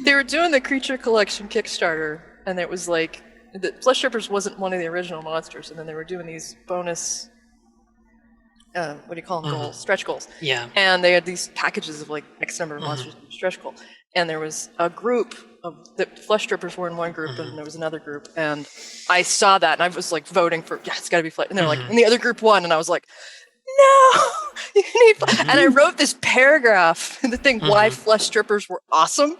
They were doing the creature collection Kickstarter, and it was like the Flesh Strippers wasn't one of the original monsters, and then they were doing these bonus. What do you call them? Goals, stretch goals. Yeah. And they had these packages of like X number of monsters in stretch goal. And there was a group of the Flesh Strippers were in one group, and there was another group. And I saw that, and I was like voting for, yeah, it's got to be Flesh. And they're like, and the other group won, and I was like, no, you need. And I wrote this paragraph in the thing why Flesh Strippers were awesome.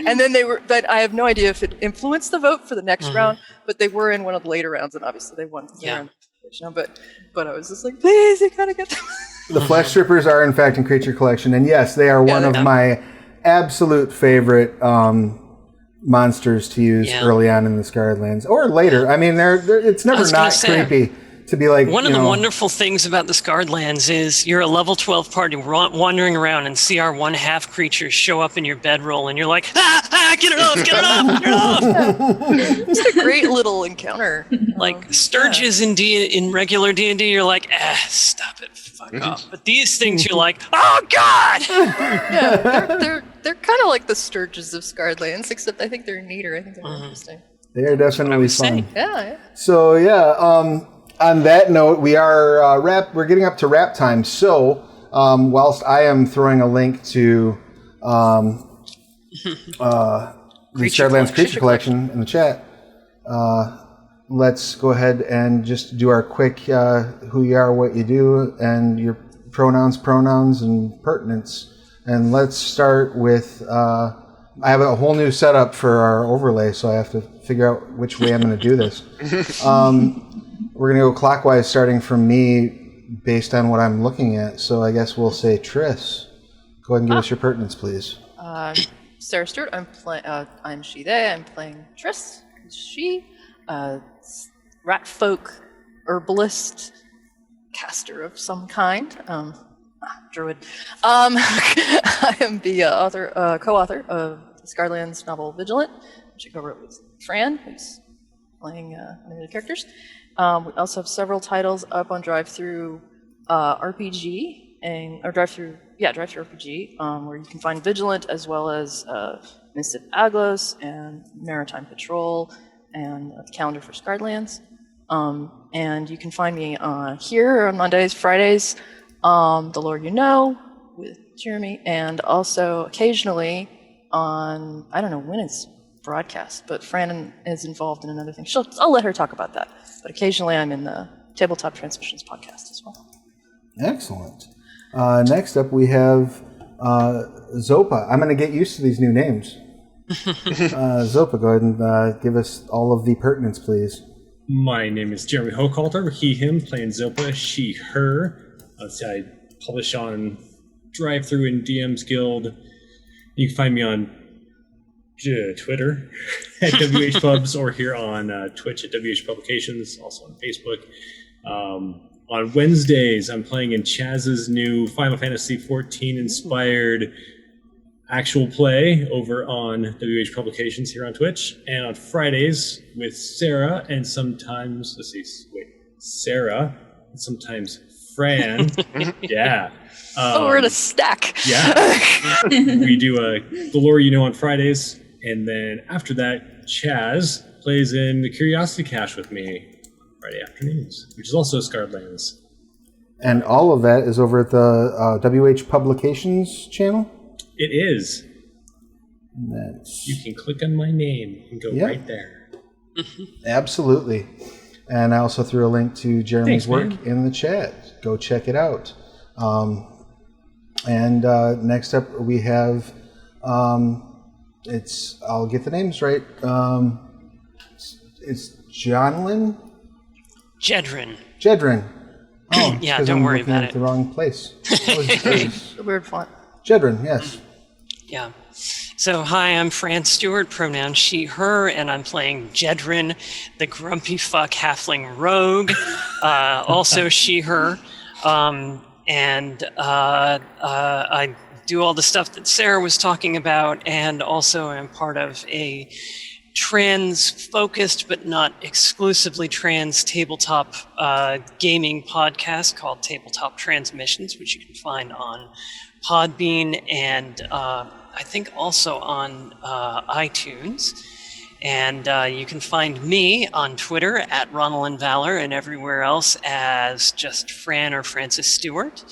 And then they were, but I have no idea if it influenced the vote for the next round, but they were in one of the later rounds, and obviously they won. Yeah. But I was just like, please, you gotta get them. The Flesh Strippers are in fact in Creature Collection, and yes, they are one of my absolute favorite monsters to use early on in the Scarred Lands, or later. I mean, they're it's never not creepy to be like. One of the wonderful things about the Scarred Lands is you're a level 12 party wandering around and see our 1/2 creatures show up in your bedroll, and you're like, get it off, get it off, get it off. It's a great little encounter. Like Sturges in regular D&D, you're like, stop it, fuck off. But these things, you're like, oh god. Yeah, they're kind of like the Sturges of Scarred Lands, except I think they're neater. I think they're more interesting. They are definitely fun. Yeah. So on that note, we are we're getting up to wrap time. So whilst I am throwing a link to the Scarred Lands Creature Collection in the chat, let's go ahead and just do our quick who you are, what you do, and your pronouns, and pertinence. And let's start with, I have a whole new setup for our overlay, so I have to figure out which way I'm going to do this. We're going to go clockwise, starting from me, based on what I'm looking at. So I guess we'll say Triss. Go ahead and give us your pertinence, please. Sarah Stewart. I'm she, they. I'm playing Triss. She, rat folk, herbalist, caster of some kind. Druid. I am the co-author of the Scarred Lands novel Vigilant, which I co-wrote with Fran, who's playing many of the characters. We also have several titles up on Drive-Thru RPG or Drive-Thru RPG, where you can find Vigilant as well as Mists of Aglos and Maritime Patrol and the Calendar for Scarred Lands. And you can find me here on Mondays, Fridays, The Lord You Know with Jeremy, and also occasionally on, I don't know when it's broadcast, but Fran is involved in another thing. I'll let her talk about that. But occasionally I'm in the Tabletop Transmissions podcast as well. Excellent. Next up we have Zopa. I'm going to get used to these new names. Zopa, go ahead and give us all of the pertinence, please. My name is Jeremy Hochhalter, he, him, playing Zopa, she, her. I publish on Drive-Thru and DM's Guild. You can find me on Twitter at WHPubs or here on Twitch at WH Publications, also on Facebook. On Wednesdays, I'm playing in Chaz's new Final Fantasy XIV inspired actual play over on WH Publications here on Twitch. And on Fridays with Sarah and sometimes, Sarah and sometimes Fran. Yeah. We're in a stack. Yeah. We do The Lore You Know on Fridays. And then after that, Chaz plays in the Curiosity Cache with me Friday afternoons, which is also Scarred Lands. And all of that is over at the WH Publications channel? It is. That's... You can click on my name and go right there. Absolutely. And I also threw a link to Jeremy's work in the chat. Go check it out. And next up we have, I'll get the names right. It's Jonlin? Jedryn. Jedryn. Oh, Yeah, 'cause don't I'm worry looking about at it. the wrong place. What was it? Weird font. Jedryn, yes. Yeah. So, hi, I'm Fran Stewart, pronoun she, her, and I'm playing Jedryn, the grumpy fuck halfling rogue, also she, her. I do all the stuff that Sarah was talking about, and also I'm part of a trans-focused but not exclusively trans tabletop gaming podcast called Tabletop Transmissions, which you can find on Podbean and I think also on iTunes. And you can find me on Twitter at Ronald Valor and everywhere else as just Fran or Francis Stewart.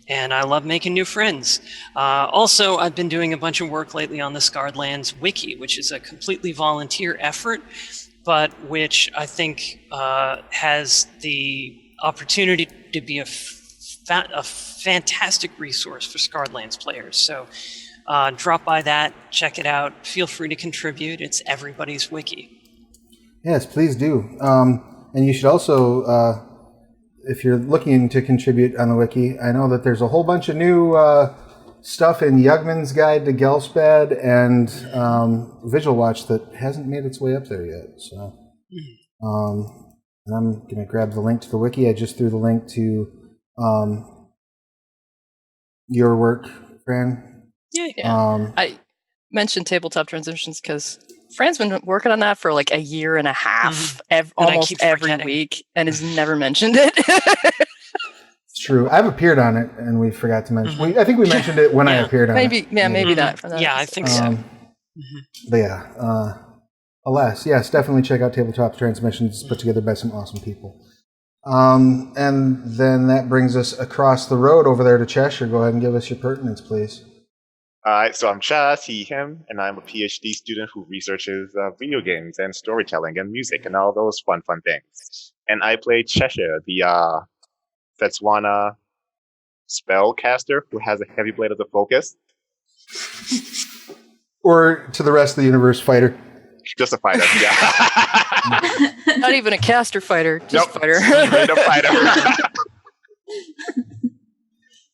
And I love making new friends. Also, I've been doing a bunch of work lately on the Scarlands Wiki, which is a completely volunteer effort, but which I think has the opportunity to be a fantastic resource for Scarlands players. So drop by that, check it out. Feel free to contribute. It's everybody's wiki. Yes, please do. And you should also, if you're looking to contribute on the wiki, I know that there's a whole bunch of new stuff in Yugman's Guide to Gelspad and Visual Watch that hasn't made its way up there yet. So and I'm going to grab the link to the wiki. I just threw the link to your work, Fran. Yeah. I mentioned Tabletop Transitions because Fran's been working on that for like a year and a half, almost every week, and has never mentioned it. It's true. I've appeared on it, and we forgot to mention. I think we mentioned it when I appeared on it. Maybe that. From that yeah, I think so. But yeah, alas, yes, definitely check out Tabletop Transmissions, put together by some awesome people. And then that brings us across the road over there to Cheshire. Go ahead and give us your pertinence, please. Alright, so I'm Chaz, he, him, and I'm a PhD student who researches video games and storytelling and music and all those fun things. And I play Cheshire, the Setswana spellcaster who has a heavy blade of the focus. Or to the rest of the universe, fighter. Just a fighter, yeah. Not even a caster fighter, just fighter. Straight up fighter.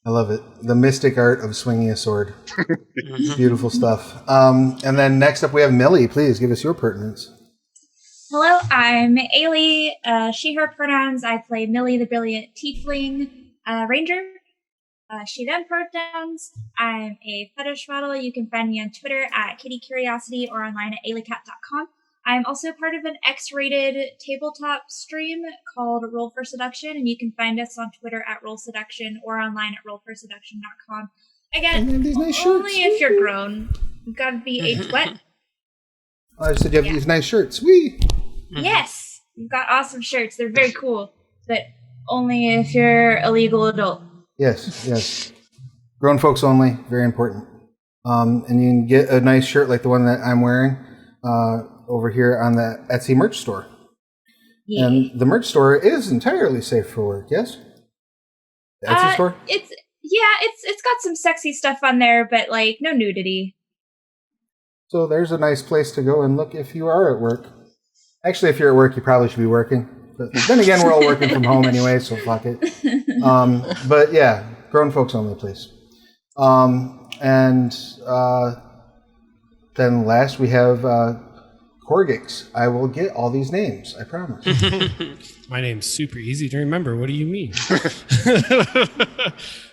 I love it. The mystic art of swinging a sword. Beautiful stuff. And then next up we have Millie. Please give us your pertinence. Hello, I'm Ayli, she, her pronouns. I play Millie, the brilliant Tiefling ranger. She, them pronouns. I'm a fetish model. You can find me on Twitter at kittycuriosity or online at aylicat.com. I'm also part of an X-rated tabletop stream called Roll for Seduction, and you can find us on Twitter at Roll Seduction or online at rollforseduction.com. Again, only if you're grown. You've got to be age what? I just said you have these nice shirts. Whee! Yes! You've got awesome shirts. They're very cool, but only if you're a legal adult. Yes. Grown folks only. Very important. And you can get a nice shirt like the one that I'm wearing over here on the Etsy merch store. Yeah. And the merch store is entirely safe for work, yes? The Etsy store? It's got some sexy stuff on there, but like no nudity. So there's a nice place to go and look if you are at work. Actually, if you're at work, you probably should be working. But then again, we're all working from home anyway, so fuck it. But yeah, grown folks only, please. And then last we have Korggix. I will get all these names, I promise. My name's super easy to remember. What do you mean?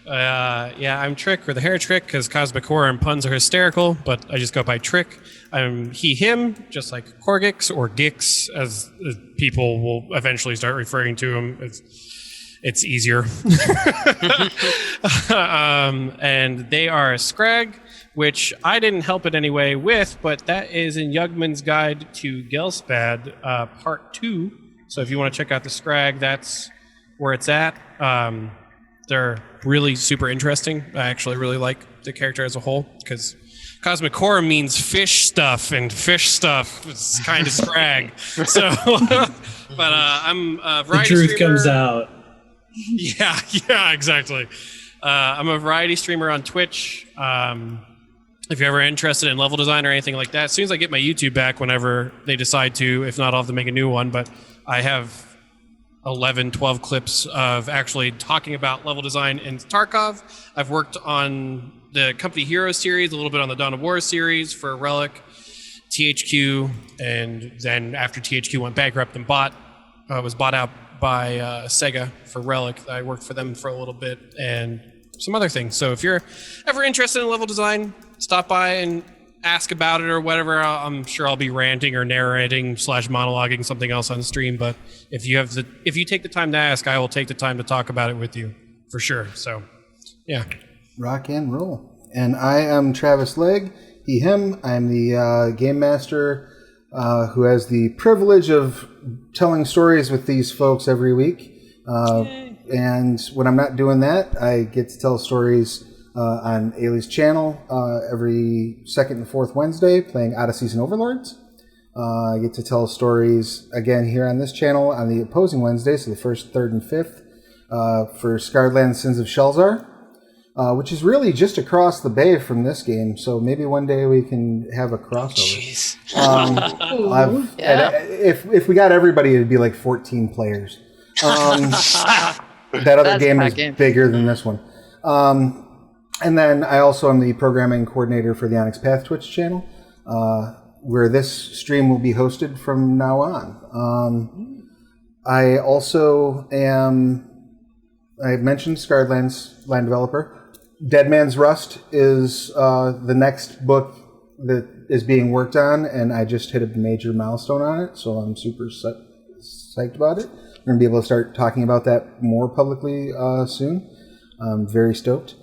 I'm Tric, or the hair Tric, because cosmic horror and puns are hysterical, but I just go by Tric. I'm he, him, just like Korggix, or Gix, as people will eventually start referring to him. It's easier. And they are a Scrag, which I didn't help it anyway with, but that is in Yugman's Guide to Gelspad, Part 2. So if you want to check out the Scrag, that's where it's at. They're really super interesting. I actually really like the character as a whole, because cosmic horror means fish stuff, and fish stuff is kind of Scrag. So, but I'm a variety the truth streamer. comes out. Yeah, exactly. I'm a variety streamer on Twitch. if you're ever interested in level design or anything like that, as soon as I get my YouTube back, whenever they decide to, if not, I'll have to make a new one. But I have 11, 12 clips of actually talking about level design in Tarkov. I've worked on the Company Hero series, a little bit on the Dawn of War series for Relic, THQ, and then after THQ went bankrupt and was bought out by Sega for Relic, I worked for them for a little bit, and some other things. So if you're ever interested in level design, stop by and ask about it or whatever. I'm sure I'll be ranting or narrating / monologuing something else on the stream. But if you take the time to ask, I will take the time to talk about it with you for sure. So, yeah. Rock and roll. And I am Travis Legg, he, him. I'm the game master who has the privilege of telling stories with these folks every week. And when I'm not doing that, I get to tell stories on Ayli's channel every second and fourth Wednesday, playing Odysseys and Overlords. I get to tell stories again here on this channel on the opposing Wednesdays, so the first, third, and fifth, for Scarland Sins of Shelzar, which is really just across the bay from this game. So maybe one day we can have a crossover. If we got everybody, it'd be like 14 players. That other game is bigger than this one. And then I also am the programming coordinator for the Onyx Path Twitch channel, where this stream will be hosted from now on. I also am, I mentioned Scarred Lands land developer. Dead Man's Rust is the next book that is being worked on, and I just hit a major milestone on it, so I'm super psyched about it. We're going to be able to start talking about that more publicly soon. I'm very stoked.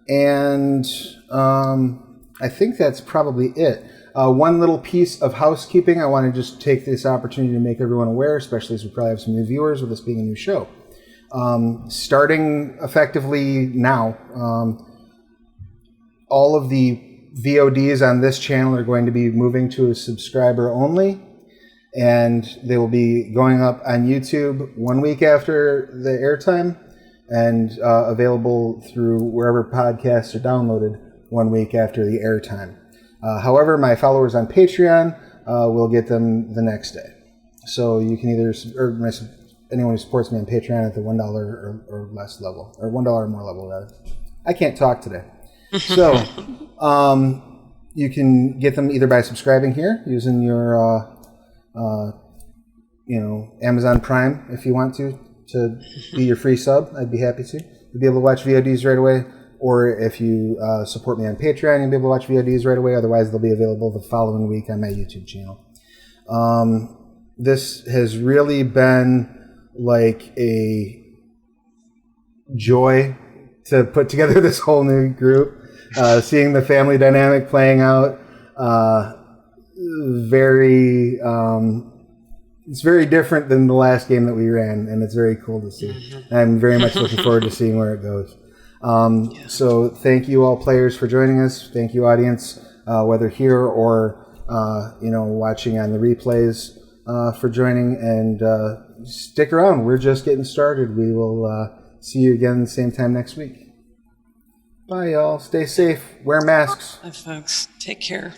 And I think that's probably it. One little piece of housekeeping. I want to just take this opportunity to make everyone aware, especially as we probably have some new viewers with this being a new show. Starting effectively now, all of the VODs on this channel are going to be moving to a subscriber only. And they will be going up on YouTube 1 week after the airtime and available through wherever podcasts are downloaded 1 week after the airtime. However, my followers on Patreon will get them the next day. So you can either, or anyone who supports me on Patreon at the $1 or less level, or $1 or more level, rather. I can't talk today. So you can get them either by subscribing here using your Amazon Prime if you want to be your free sub. I'd be happy to. You'll be able to watch VODs right away, or if you support me on Patreon, you'll be able to watch VODs right away. Otherwise, they'll be available the following week on my YouTube channel. This has really been like a joy to put together this whole new group. Seeing the family dynamic playing out, it's very different than the last game that we ran, and it's very cool to see. I'm very much looking forward to seeing where it goes. So thank you all players for joining us. Thank you audience, whether here or watching on the replays, for joining, and stick around. We're just getting started. We will see you again same time next week. Bye, y'all. Stay safe. Wear masks. Bye, folks. Take care.